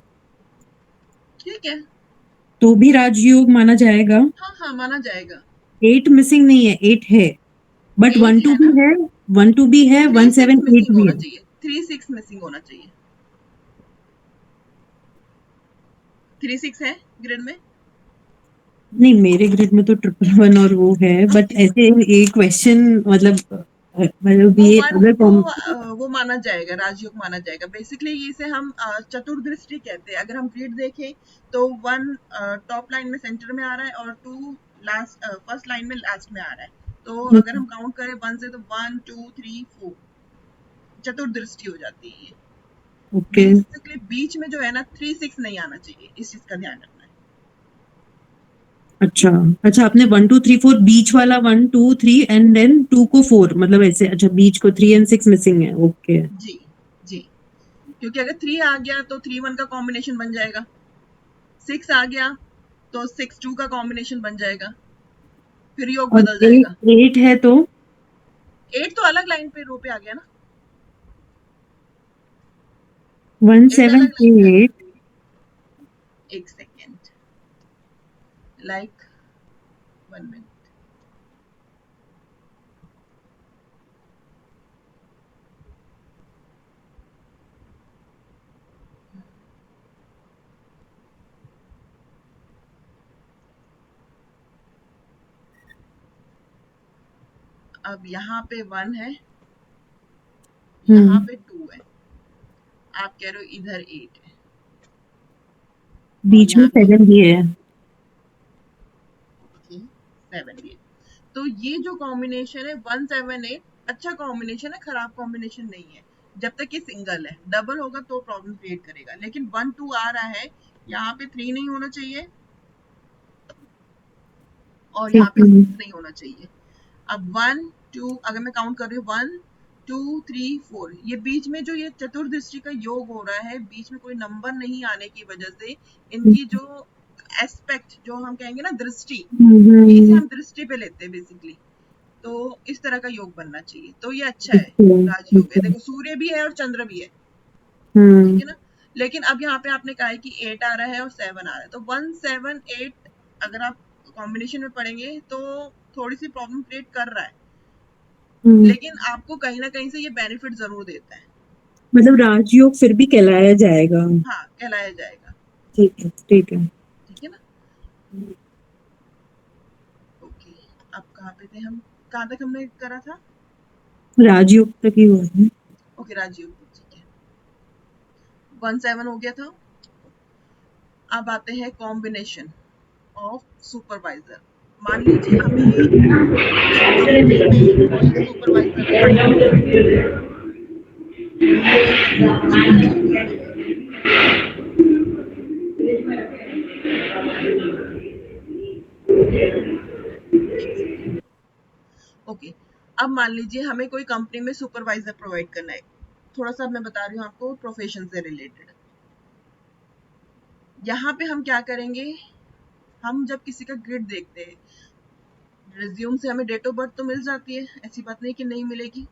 ठीक है, तो भी राजयोग माना जाएगा। हाँ हाँ, माना जाएगा। 8 मिसिंग नहीं है, 8 है, बट 1 8 2 है भी ना, है, 1 2 भी है, 1 3 6 7 8 मिसिंग भी होना है। चाहिए, 3 6 मिसिंग होना चाहिए। 3 6 है ग्रिड में। नहीं, मेरे ग्रिड में तो 111 और वो है, बट ऐसे एक क्वेश्चन मतलब वो ये 1 अगर 2 कॉम वो माना जाएगा, राजयोग माना जाएगा। बेसिकली इसे हम चतुर्दृष्टि कहते हैं। अगर हम ग्रिड देखें तो 1 टॉप लाइन में सेंटर में आ रहा है और 2 लास्ट फर्स्ट लाइन में लास्ट में आ रहा है। तो अगर हम काउंट करें 1 से तो 1 2 3 4 चतुर्दृष्टि हो जाती है ये। ओके, बेसिकली बीच में जो है ना 3 6 नहीं आना चाहिए, इस चीज का ध्यान रखना है। अच्छा अच्छा, आपने 1 2 3 4 बीच वाला 1 2 3 एंड देन 2 को 4 मतलब ऐसे, अच्छा बीच को 3 एंड 6 मिसिंग है, ओके। जी जी, क्योंकि अगर 3 आ गया तो 3 1 का कॉम्बिनेशन बन जाएगा, 6 आ गया तो 6 2 का कॉम्बिनेशन बन जाएगा, फिर योग और बदल जाएगा। 8 है तो 8 तो अलग लाइन पे रो पे आ गया ना, 1 8 7 अलग लाइन पे आ 8। गया। एक सेकेंड, लाइक 1 मिनट। अब यहाँ पे 1 है, यहाँ पे 2 है, आप कह रहे हो इधर 8 है और बीच में यहाँ पे 7 भी है। 7 भी है। तो ये जो कॉम्बिनेशन है 1 7 8 अच्छा कॉम्बिनेशन है, खराब कॉम्बिनेशन नहीं है जब तक ये सिंगल है। डबल होगा तो प्रॉब्लम क्रिएट करेगा। लेकिन 1 2 आ रहा है, यहाँ पे 3 नहीं होना चाहिए और यहाँ ठीक पे है, 6 नहीं होना चाहिए। अब 1 2 अगर मैं काउंट कर रही हूँ 1 2 3 4, ये बीच में जो ये चतुर्दृष्टि का योग हो रहा है, बीच में कोई नंबर नहीं आने की वजह से इनकी जो एस्पेक्ट जो हम कहेंगे ना दृष्टि, इसे हम दृष्टि पे लेते हैं बेसिकली। तो इस तरह का योग बनना चाहिए, तो ये अच्छा है, राजयोग ठीक है। है। देखो सूर्य भी है और चंद्र भी है, ठीक है ना। लेकिन अब यहाँ पे आपने कहा है कि 8 आ रहा है और 7 आ रहा है, तो 1 7 8 अगर आप कॉम्बिनेशन में पढ़ेंगे तो थोड़ी सी प्रॉब्लम क्रिएट कर रहा है, लेकिन आपको कहीं ना कहीं से ये बेनिफिट जरूर देता है। मतलब राजयोग फिर भी कहलाया जाएगा। हाँ, कहलाया जाएगा। ठीक है, ठीक है। ठीक है ना। ओके, अब कहाँ पे थे हम, कहाँ तक हमने करा था। राजयोग तक ही हुआ है। ओके, राजयोग, ठीक है। 1 7 हो गया था। अब आते हैं कॉम्बिनेशन ऑफ सुपरवाइजर। मान लीजिए हमें कंपनी में कोई सुपरवाइजर रखना है। ओके, अब मान लीजिए हमें कोई कंपनी में सुपरवाइजर प्रोवाइड करना है। थोड़ा सा मैं बता रही हूँ आपको प्रोफेशन से रिलेटेड। यहाँ पे हम क्या करेंगे, हम जब किसी का ग्रिड देखते हैं, रिज्यूम से हमें डेट ऑफ बर्थ तो मिल जाती है, ऐसी बात नहीं कि नहीं मिलेगी।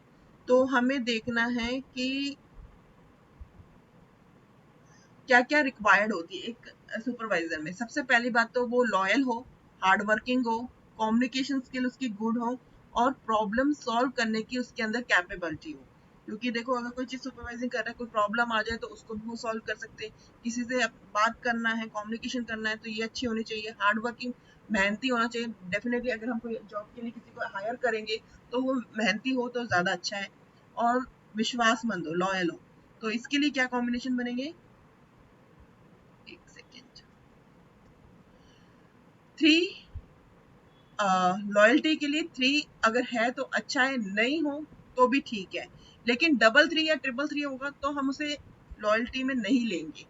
तो हमें देखना है कि क्या क्या रिक्वायर्ड होती है एक सुपरवाइजर में। सबसे पहली बात तो वो लॉयल हो, हार्ड वर्किंग हो, कम्युनिकेशन स्किल उसकी गुड हो और प्रॉब्लम सॉल्व करने की उसके अंदर कैपेबिलिटी हो। क्योंकि देखो अगर कोई चीज सुपरवाइजिंग कर रहा है, कोई प्रॉब्लम आ जाए तो उसको भी वो सॉल्व कर सकते हैं। किसी से बात करना है, कम्युनिकेशन करना है, तो ये अच्छी होनी चाहिए। हार्ड वर्किंग, मेहनती होना चाहिए डेफिनेटली। अगर हम कोई जॉब के लिए किसी को हायर करेंगे तो वो मेहनती हो तो ज्यादा अच्छा है। और विश्वासमंद हो, लॉयल हो। तो इसके लिए क्या कॉम्बिनेशन बनेंगे, एक सेकेंड। 3 लॉयल्टी के लिए 3 अगर है तो अच्छा है, नहीं हो तो भी ठीक है। लेकिन 3 या 3 होगा तो हम उसे लॉयल्टी में नहीं लेंगे।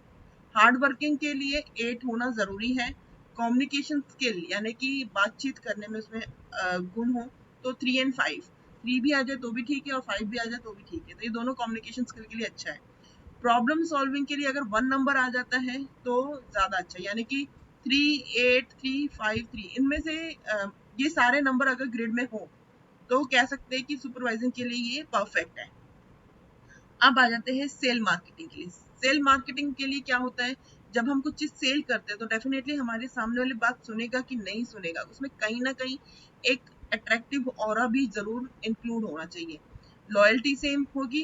हार्ड वर्किंग के लिए 8 होना जरूरी है। कम्युनिकेशन स्किल यानी कि बातचीत करने में उसमें गुण हो तो 3 एंड 5, 3 भी आ जाए तो भी ठीक है और 5 भी आ जाए तो भी ठीक है। तो ये दोनों कम्युनिकेशन स्किल के लिए अच्छा है। प्रॉब्लम सॉल्विंग के लिए अगर 1 नंबर आ जाता है तो ज्यादा अच्छा है, यानी कि 3 8 3 5 3 इनमें से ये सारे नंबर अगर ग्रिड में हो तो कह सकते हैं कि सुपरवाइजिंग के लिए ये परफेक्ट है। अब आ जाते हैं सेल मार्केटिंग के लिए। सेल मार्केटिंग के लिए क्या होता है, जब हम कुछ चीज सेल करते हैं तो डेफिनेटली हमारे सामने वाली बात सुनेगा कि नहीं सुनेगा, उसमें कहीं ना कहीं एक अट्रैक्टिव ऑरा भी जरूर इंक्लूड होना चाहिए। लॉयल्टी सेम होगी,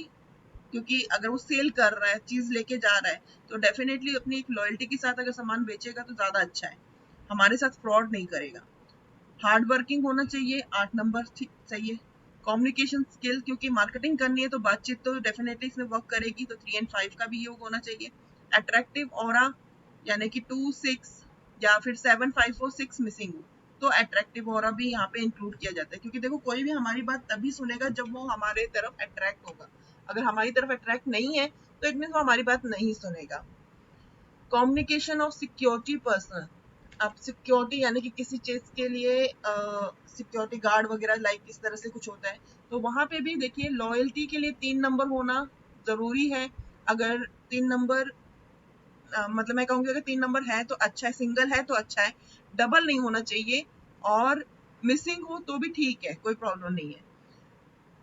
क्योंकि अगर वो सेल कर रहा है, चीज लेके जा रहा है, तो डेफिनेटली अपनी एक लॉयल्टी के साथ अगर सामान बेचेगा तो ज्यादा अच्छा है, हमारे साथ फ्रॉड नहीं करेगा। हार्ड वर्किंग होना चाहिए, 8 नंबर ठीक सही है। कम्युनिकेशन स्किल, क्योंकि मार्केटिंग करनी है तो बातचीत तो डेफिनेटली इसमें वर्क करेगी, तो 3 एंड 5 का भी योग होना चाहिए। अट्रैक्टिव ऑरा यानी कि 2 6 या फिर 7 5 4 6 मिसिंग हो तो अट्रैक्टिव ऑरा भी यहाँ पे इंक्लूड किया जाता है, क्योंकि देखो कोई भी हमारी बात तभी सुनेगा जब वो हमारे तरफ अट्रैक्ट होगा। अगर हमारी तरफ अट्रैक्ट नहीं है तो इट मीन वो हमारी बात नहीं सुनेगा। कम्युनिकेशन ऑफ सिक्योरिटी पर्सन, अब सिक्योरिटी यानी कि किसी चीज के लिए सिक्योरिटी गार्ड वगैरह लाइक इस तरह से कुछ होता है, तो वहां पे भी देखिए लॉयल्टी के लिए 3 नंबर होना जरूरी है। अगर 3 नंबर मतलब मैं कहूँगी अगर 3 नंबर है तो अच्छा है, सिंगल है तो अच्छा है, डबल नहीं होना चाहिए, और मिसिंग हो तो भी ठीक है, कोई प्रॉब्लम नहीं है।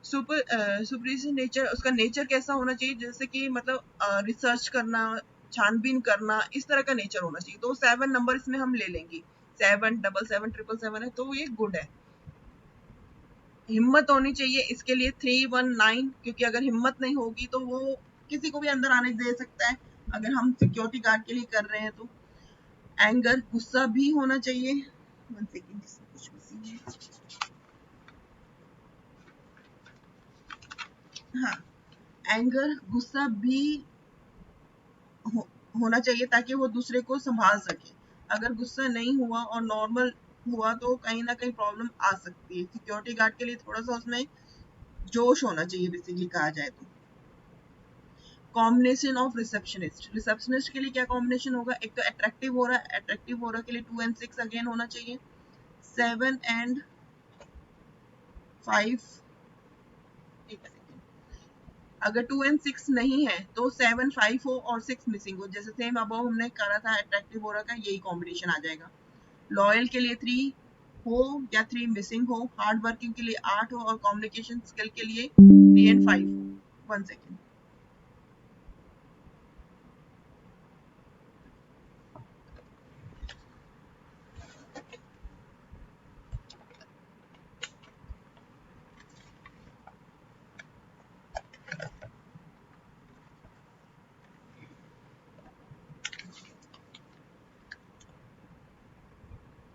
सुपरियर नेचर, उसका नेचर कैसा होना चाहिए, जैसे कि मतलब रिसर्च करना, छानबीन करना, इस तरह का नेचर होना चाहिए, तो 7 नंबर इसमें हम ले लेंगे। 7 7 7 7 है तो ये गुड है। हिम्मत होनी चाहिए, इसके लिए 3 1 9, क्योंकि अगर हिम्मत नहीं होगी तो वो किसी को भी अंदर आने दे सकता है अगर हम सिक्योरिटी गार्ड के लिए कर रहे हैं तो। एंगर, गुस्सा भी होना चाहिए। 1 सेकेंड, इसमें कुछ मिसिंग है। हाँ, एंगर, गुस्सा भी हो, होना चाहिए ताकि वो दूसरे को संभाल सके। अगर गुस्सा नहीं हुआ और नॉर्मल हुआ तो कहीं ना कहीं प्रॉब्लम आ सकती है। सिक्योरिटी गार्ड के लिए थोड़ा सा उसमें जोश होना चाहिए बेसिकली कहा जाए तो। कॉम्बिनेशन ऑफ रिसेप्शनिस्ट, रिसेप्शनिस्ट के लिए क्या कॉम्बिनेशन होगा, एक तो अट्रैक्टिव हो रहा है, अट्रैक्टिव हो रहा के लिए 2 एंड 6 अगेन होना चाहिए। 7 एंड 5, एक सेकेंड, अगर 2 एंड 6 नहीं है तो 7 5 हो और 6 मिसिंग हो, जैसे सेम अबव हमने करा था अट्रैक्टिव हो रहा का, यही कॉम्बिनेशन आ जाएगा। लॉयल के लिए 3 हो या 3 मिसिंग हो, हार्ड वर्किंग के लिए 8 हो और कम्युनिकेशन स्किल के लिए 3 एंड 5 हो। 1 सेकेंड,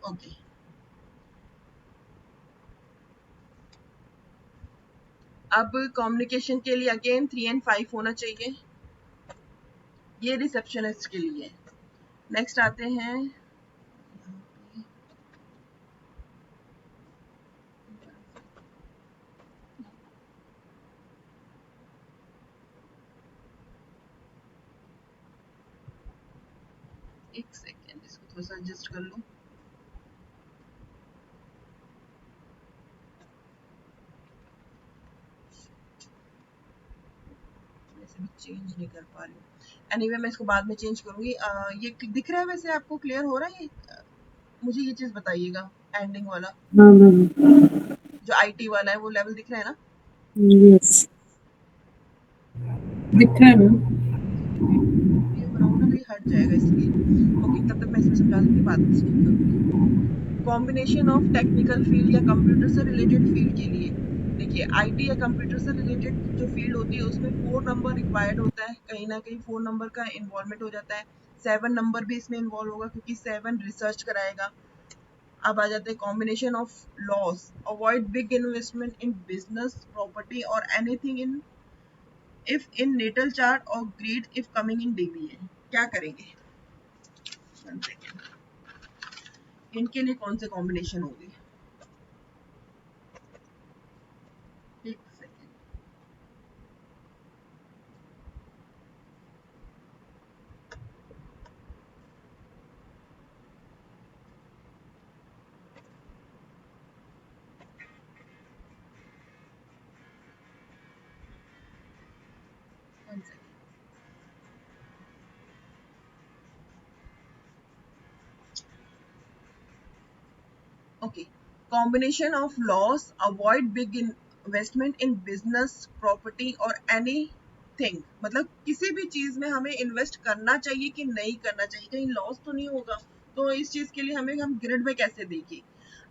ओके। अब कम्युनिकेशन के लिए अगेन 3 एंड 5 होना चाहिए, ये रिसेप्शनिस्ट के लिए। नेक्स्ट आते हैं, एक सेकेंड, इसको थोड़ा सा एडजस्ट कर लूं। वैसे भी चेंज नहीं कर पा रही हूँ, एनीवे मैं इसको बाद में चेंज करूंगी। ये दिख रहा है वैसे आपको, क्लियर हो रहा है ये? मुझे ये चीज बताइएगा, एंडिंग वाला हाँ हाँ जो आईटी वाला है वो लेवल दिख रहा है ना? यस दिख रहा है मैम। वीडियो बनाऊंगा ना तो ये हट जाएगा इसलिए। ओके, तब तक मैं इसमें समझा दूंगी, बाद में ठीक करूंगी। कॉम्बिनेशन ऑफ टेक्निकल फील्ड या कंप्यूटर से रिलेटेड फील्ड के लिए, देखिए आईटी या कंप्यूटर से रिलेटेड जो फील्ड होती है उसमें 4 नंबर रिक्वायर्ड होता है, कहीं ना कहीं 4 नंबर का इन्वॉल्वमेंट हो जाता है। 7 नंबर भी इसमें इन्वॉल्व होगा क्योंकि 7 रिसर्च कराएगा। अब आ जाते हैं combination of loss, avoid big investment in business, property और anything in if in natal chart और great if coming in deviation. क्या करेंगे? 1 सेकेंड, इनके लिए कौन से कॉम्बिनेशन होंगे? एक second, 1 second. Okay. Combination of loss, avoid big investment in business, property or anything thing, मतलब किसी भी चीज में हमें इन्वेस्ट करना चाहिए कि नहीं करना चाहिए, कहीं लॉस तो नहीं होगा। तो इस चीज के लिए हम ग्रिड में कैसे देखें?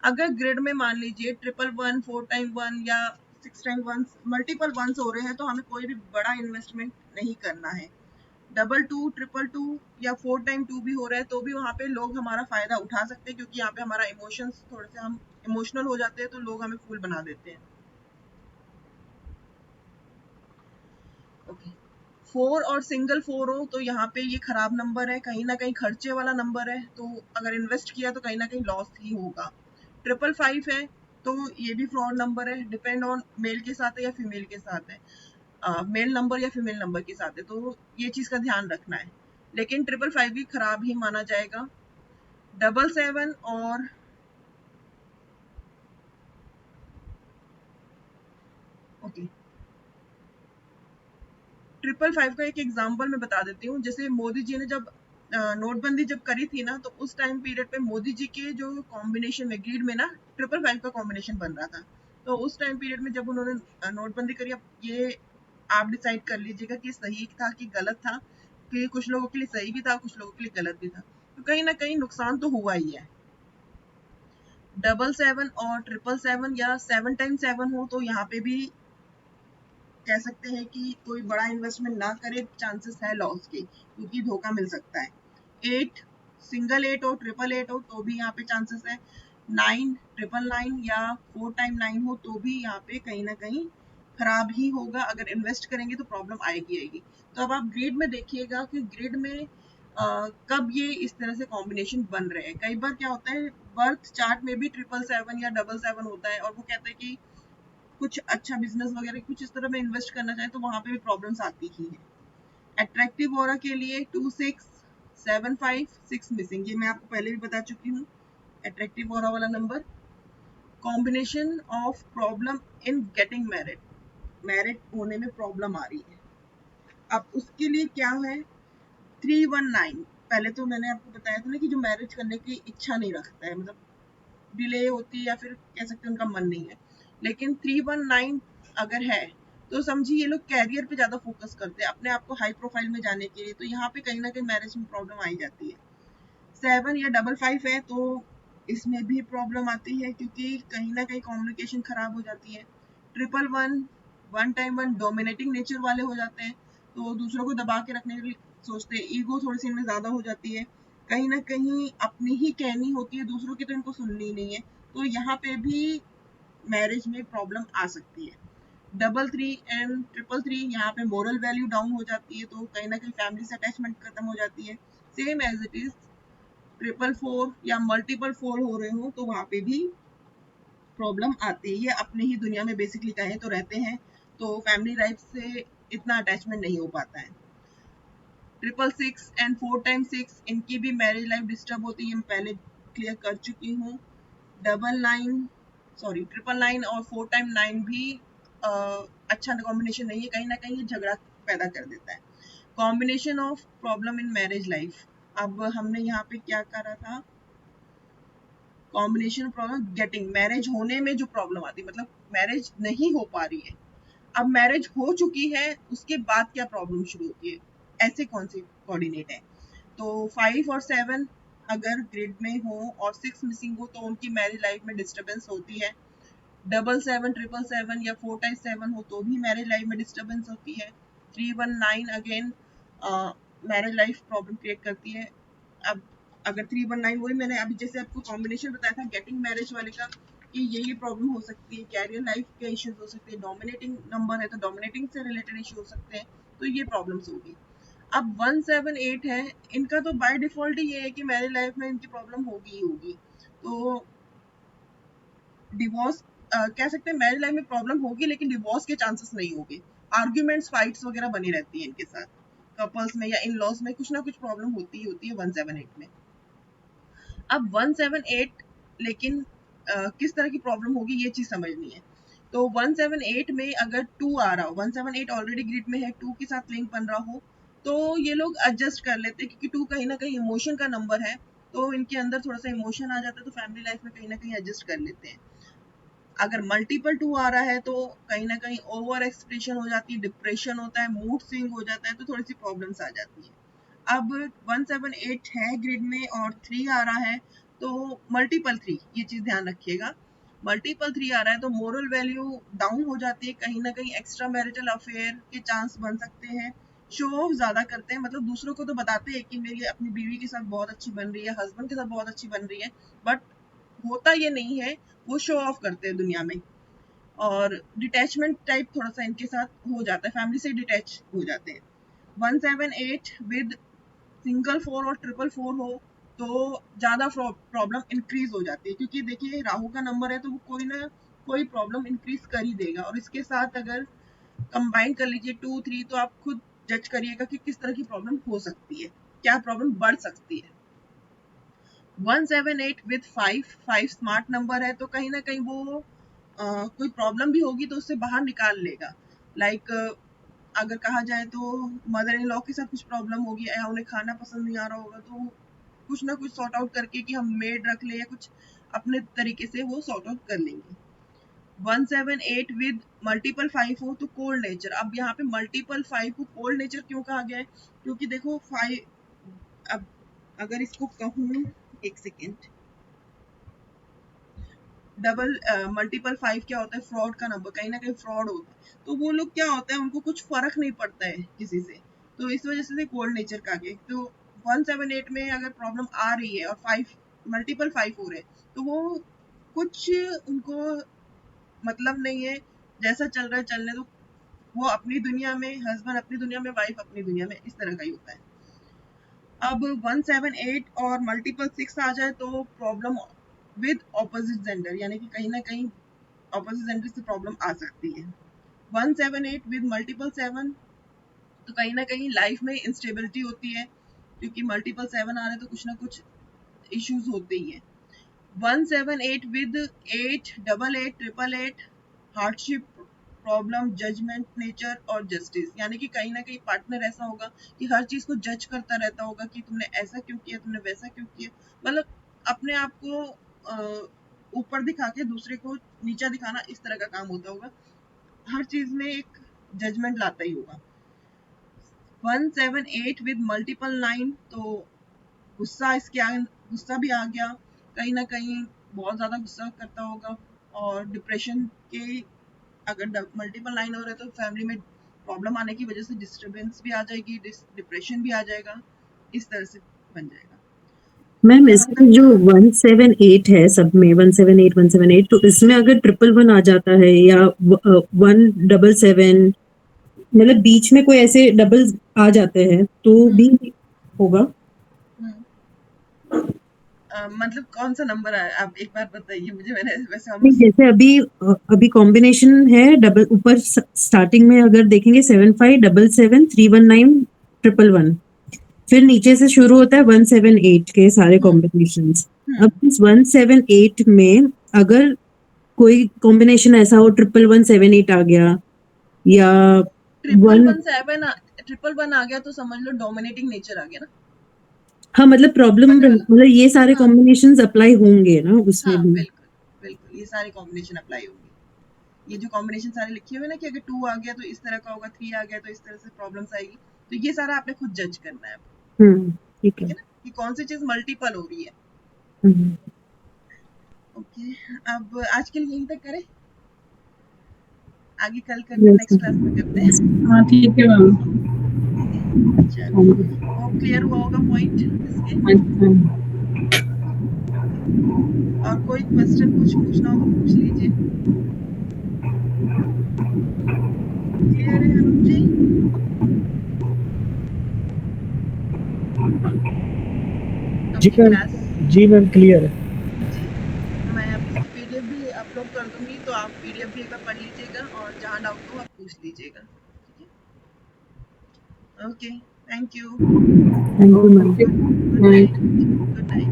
अगर ग्रिड में मान लीजिए 111, 4x1 या 6x1 मल्टीपल वंस हो रहे हैं, तो हमें कोई भी बड़ा इन्वेस्टमेंट नहीं करना है। 22, 222 या 4x2 भी हो रहा है, तो भी वहाँ पे लोग हमारा फायदा उठा सकते हैं, क्योंकि यहाँ पे हमारा इमोशंस थोड़े से हम इमोशनल हो जाते हैं, तो लोग हमें फूल बना देते हैं। ओके, 4 और सिंगल 4 हो तो यहाँ पे ये खराब नंबर है, कहीं ना कहीं खर्चे वाला नंबर है, तो अगर इन्वेस्ट किया तो कहीं ना कहीं लॉस ही होगा। 555 है तो ये भी फ्रॉड नंबर है, डिपेंड ऑन मेल के साथ है या फीमेल के साथ है, मेल नंबर या फीमेल नंबर के साथ है, तो ये चीज का ध्यान रखना है। लेकिन 555 भी खराब ही माना जाएगा। 77 और ओके, 555 का एक एग्जांपल मैं बता देती हूँ। जैसे मोदी जी ने जब नोटबंदी जब करी थी ना, तो उस टाइम पीरियड पे मोदी जी के जो कॉम्बिनेशन में ग्रिड में ना 555 का कॉम्बिनेशन बन रहा था। तो उस टाइम पीरियड में जब उन्होंने नोटबंदी करी, अब ये आप डिसाइड कर लीजिएगा कि सही था कि गलत था, कि कुछ लोगों के लिए सही भी था, कुछ लोगों के लिए गलत भी था, तो कहीं ना कहीं नुकसान तो हुआ ही है। 77 और 777 या 7x7 हो तो यहाँ पे भी कह सकते हैं कि कोई बड़ा इन्वेस्टमेंट ना करे, चांसेस है लॉस के, क्योंकि धोखा मिल सकता है। 8, सिंगल 8 हो, 888 हो तो भी यहाँ पे चांसेस है। 9, 999 या 4x9 हो तो भी यहाँ पे कहीं ना कहीं खराब ही होगा। अगर इन्वेस्ट करेंगे तो प्रॉब्लम आएगी। तो अब आप ग्रिड में देखिएगा कि ग्रिड में कब ये इस तरह से कॉम्बिनेशन बन रहे हैं। कई बार क्या होता है, बर्थ चार्ट में भी 777 या 77 होता है, और वो कहते हैं कि कुछ अच्छा बिजनेस वगैरह कुछ इस तरह में इन्वेस्ट करना चाहे, तो वहां पे भी प्रॉब्लम्स आती ही है। अट्रैक्टिव ऑरा के लिए 26, 75, 6 मिसिंग, ये मैं आपको पहले भी बता चुकी हूँ अट्रैक्टिव ऑरा वाला number. Combination of problem in getting married, married होने में प्रॉब्लम आ रही है। अब उसके लिए क्या है, 319, पहले तो मैंने आपको बताया था ना कि जो मैरिज करने की इच्छा नहीं रखता है, मतलब डिले होती है या फिर कह सकते हैं उनका मन नहीं है। लेकिन 319 अगर है तो समझिए ये लोग कैरियर पे ज्यादा फोकस करते हैं, अपने आप को हाई प्रोफाइल में जाने के लिए, तो यहाँ पे कहीं ना कहीं मैरिज में प्रॉब्लम आई जाती है। 7 या 55 है तो इसमें भी प्रॉब्लम आती है, क्योंकि कहीं ना कहीं कम्युनिकेशन खराब हो जाती है। 111, 1x1 डोमिनेटिंग नेचर वाले हो जाते हैं, तो दूसरों को दबा के रखने के लिए सोचते हैं, ईगो थोड़ी सी इनमें ज्यादा हो जाती है, कहीं ना कहीं अपनी ही कहनी होती है, दूसरों की तो इनको सुननी नहीं है, तो यहाँ पे भी मैरिज में प्रॉब्लम आ सकती है। 33 एंड 333 यहाँ पे मोरल वैल्यू डाउन हो जाती है, तो कहीं ना कहीं फैमिली से अटैचमेंट खत्म हो जाती है। सेम एज इट इज 444 या मल्टीपल 4 हो रहे हो तो वहां पे भी प्रॉब्लम आती है। ये अपनी ही दुनिया में बेसिकली कहें तो रहते हैं, तो फैमिली लाइफ से इतना अटैचमेंट नहीं हो पाता है। 666 एंड 4x6 इनकी भी मैरिज लाइफ डिस्टर्ब होती है, मैं पहले क्लियर कर चुकी हूँ। 999 और 4x9 भी अच्छा कॉम्बिनेशन नहीं है, कहीं ना कहीं ये झगड़ा पैदा कर देता है। Combination of problem in marriage life, अब हमने यहाँ पे क्या करा था, कॉम्बिनेशन प्रॉब्लम गेटिंग, मैरिज होने में जो प्रॉब्लम आती है, मतलब मैरिज नहीं हो पा रही है, अब मैरिज हो चुकी है उसके बाद क्या प्रॉब्लम शुरू होती है, ऐसे कौन सी कोऑर्डिनेट है। तो 5 और 7 अगर ग्रिड में हो और 6 मिसिंग हो तो उनकी मैरिज लाइफ में डिस्टर्बेंस होती है। 77, 777 या 4x7 हो तो भी मैरिज लाइफ में डिस्टर्बेंस होती है। 319 again marriage life problem create करती है। अब अगर 319 वही मैंने अभी जैसे आपको कॉम्बिनेशन बताया था गेटिंग मैरिज वाले का, कि ये प्रॉब्लम हो सकती है, कैरियर लाइफ के इश्यूज हो सकते हैं, डोमिनेटिंग नंबर है तो डोमिनेटिंग से रिलेटेड इशू हो सकते हैं, तो ये प्रॉब्लम्स होगी। अब 178 है, इनका तो बाय डिफॉल्ट ही ये है कि मैरिज लाइफ में इनकी प्रॉब्लम होगी ही होगी, तो डिवोर्स कह सकते हैं मैरिज लाइफ में प्रॉब्लम होगी लेकिन डिवोर्स के चांसेस नहीं होंगे। आर्ग्यूमेंट्स फाइट्स वगैरह बनी रहती है इनके साथ, कपल्स में या इन लॉज में कुछ ना कुछ प्रॉब्लम होती ही होती है 178 में। अब 178 लेकिन किस तरह की प्रॉब्लम होगी ये चीज समझनी है। तो 178 में अगर 2 आ रहा हो, 178 ऑलरेडी ग्रिड में है, 2 के साथ लिंक बन रहा हो, तो ये लोग एडजस्ट कर लेते हैं, क्योंकि 2 कहीं ना कहीं इमोशन का नंबर है, तो इनके अंदर थोड़ा सा इमोशन आ जाता है, तो फैमिली लाइफ में कहीं ना कहीं एडजस्ट कर लेते हैं। अगर मल्टीपल 2 आ रहा है तो कहीं ना कहीं ओवर एक्सप्रेशन हो जाती है, डिप्रेशन होता है, मूड स्विंग हो जाता है, तो थोड़ी सी प्रॉब्लम्स आ जाती है। अब 178 है ग्रिड में और 3 आ रहा है, तो मल्टीपल 3, ये चीज ध्यान रखिएगा, मल्टीपल 3 आ रहा है तो मोरल वैल्यू डाउन हो जाती है, कहीं ना कहीं एक्स्ट्रा मैरिटल अफेयर के चांस बन सकते हैं, शो ऑफ ज्यादा करते हैं, मतलब दूसरों को तो बताते हैं कि मेरी अपनी बीवी के साथ बहुत अच्छी बन रही है, हस्बैंड के साथ बहुत अच्छी बन रही है, बट होता ये नहीं है, वो शो ऑफ करते हैं दुनिया में। और डिटैचमेंट टाइप थोड़ा सा इनके साथ हो जाता है, फैमिली से डिटैच हो जाते हैं। 178 विद सिंगल 4 और ट्रिपल 4 हो तो ज्यादा प्रॉब्लम इंक्रीज हो जाती है, क्योंकि देखिए राहु का नंबर है तो वो कोई ना कोई प्रॉब्लम इंक्रीज कर ही देगा। और इसके साथ अगर कंबाइन कर लीजिए 2 3, तो आप खुद जज करिएगा कि किस तरह की प्रॉब्लम हो सकती है, क्या प्रॉब्लम बढ़ सकती है। 178 विद 5 स्मार्ट नंबर है तो कहीं ना कहीं वो कोई प्रॉब्लम भी होगी तो उससे बाहर निकाल लेगा। लाइक अगर कहा जाए तो मदर इन लॉ के साथ कुछ प्रॉब्लम होगी या उन्हें खाना पसंद नहीं आ रहा होगा, तो कुछ ना कुछ सॉर्ट आउट करके कि हम मेड रख ले या कुछ अपने तरीके से वो सॉर्ट आउट कर लेंगे। 178 विद मल्टीपल 5 हो तो कोल्ड नेचर। अब यहाँ पे मल्टीपल 5 को कोल्ड नेचर क्यों कहा गया है, क्योंकि देखो 5, अब अगर इसको कहूँ, एक सेकेंड, डबल मल्टीपल 5 क्या होता है, फ्रॉड का नंबर, कहीं ना कहीं फ्रॉड होता है, तो वो लोग क्या होता है उनको कुछ फर्क नहीं पड़ता है किसी से, तो इस वजह से कोल्ड नेचर का गया। तो 178 में अगर प्रॉब्लम आ रही है और 5 मल्टीपल 5 हो रहे हैं तो वो कुछ उनको मतलब नहीं है, जैसा चल रहा है चलने दो, वो अपनी दुनिया में, हस्बैंड अपनी दुनिया में, वाइफ अपनी दुनिया में, इस तरह का ही होता है। अब 178 और मल्टीपल 6 आ जाए तो प्रॉब्लम विद ऑपोजिट जेंडर, यानी कि कहीं ना कहीं ऑपोजिट जेंडर से प्रॉब्लम आ सकती है। 178 विद मल्टीपल 7 तो कहीं ना कहीं लाइफ में इंस्टेबिलिटी होती है, क्योंकि मल्टीपल 7 आ रहे हैं तो कुछ ना कुछ इश्यूज होते ही है। 178 with 8 double 8 triple 8 hardship, problem, judgement nature और जस्टिस, यानी कि कहीं ना कहीं पार्टनर ऐसा होगा कि हर चीज को जज करता रहता होगा कि तुमने ऐसा क्यों किया, तुमने वैसा क्यों किया, मतलब अपने आप को ऊपर दिखा के दूसरे को नीचा दिखाना, इस तरह का काम होता होगा, हर चीज में एक जजमेंट लाता ही होगा। 178 विद मल्टीपल 9 तो गुस्सा, इसके आगे गुस्सा भी आ गया, कहीं ना कहीं बहुत ज्यादा गुस्सा करता होगा, और डिप्रेशन के अगर मल्टीपल 9 हो रहा है तो फैमिली में प्रॉब्लम आने की वजह से डिस्टर्बेंस भी आ जाएगी, डिप्रेशन भी आ जाएगा, इस तरह से बन जाएगा। मैम यहाँ इसमें तक जो 178 है सब में, 178 तो इसमें अगर 111 आ जाता है या 177, मतलब बीच में कोई ऐसे डबल आ जाते हैं तो भी होगा? मतलब कौन सा नंबर है, आप एक बार बताइए मुझे, मैंने वैसे नहीं, ऑलमोस्ट जैसे अभी कॉम्बिनेशन है डबल, ऊपर स्टार्टिंग में अगर देखेंगे 7577 319 111, फिर नीचे से शुरू होता है 178 के सारे कॉम्बिनेशंस। अब इस 178 में अगर कोई कॉम्बिनेशन ऐसा हो 11178 आ गया या triple one, one seven triple one आ गया तो समझ लो डोमिनेटिंग नेचर आ गया ना, हाँ मतलब प्रॉब्लम, पकड़ लो। मतलब ये सारे हाँ कॉम्बिनेशंस अप्लाई होंगे ना उसमें हाँ, भी? बिल्कुल बिल्कुल, ये सारे कॉम्बिनेशन अप्लाई होंगे। ये जो कॉम्बिनेशन सारे लिखे हुए ना कि अगर 2 आ गया तो इस तरह का होगा, 3 आ गया तो इस तरह से प्रॉब्लम्स आएगी, तो ये सारा आपने खुद जज करना है, ठीक ठीक है। है ना, कि कौन सी चीज मल्टीपल हो रही है। हम्म। ओके, अब आज के लिए यहीं तक करें, आगे कल करते, Yes, नेक्स्ट क्लास में करते हैं। हाँ ठीक है मैम। चलो, होप क्लियर हुआ होगा पॉइंट इसके। अच्छा, और कोई क्वेश्चन कुछ पूछना हो तो पूछ लीजिए। क्लियर है अनुप जी? जी ओके मैम, क्लास, जी मैम क्लियर है। जी, मैं अब इसकी पीडीएफ भी अपलोड कर दूंगी, तो आप पीडीएफ भी एक बार पढ़ लीजिएगा और जहाँ डाउट हो आप पूछ लीजिएगा, ठीक है? Okay, thank you, thank you ma'am. Okay, good night. Night, good night.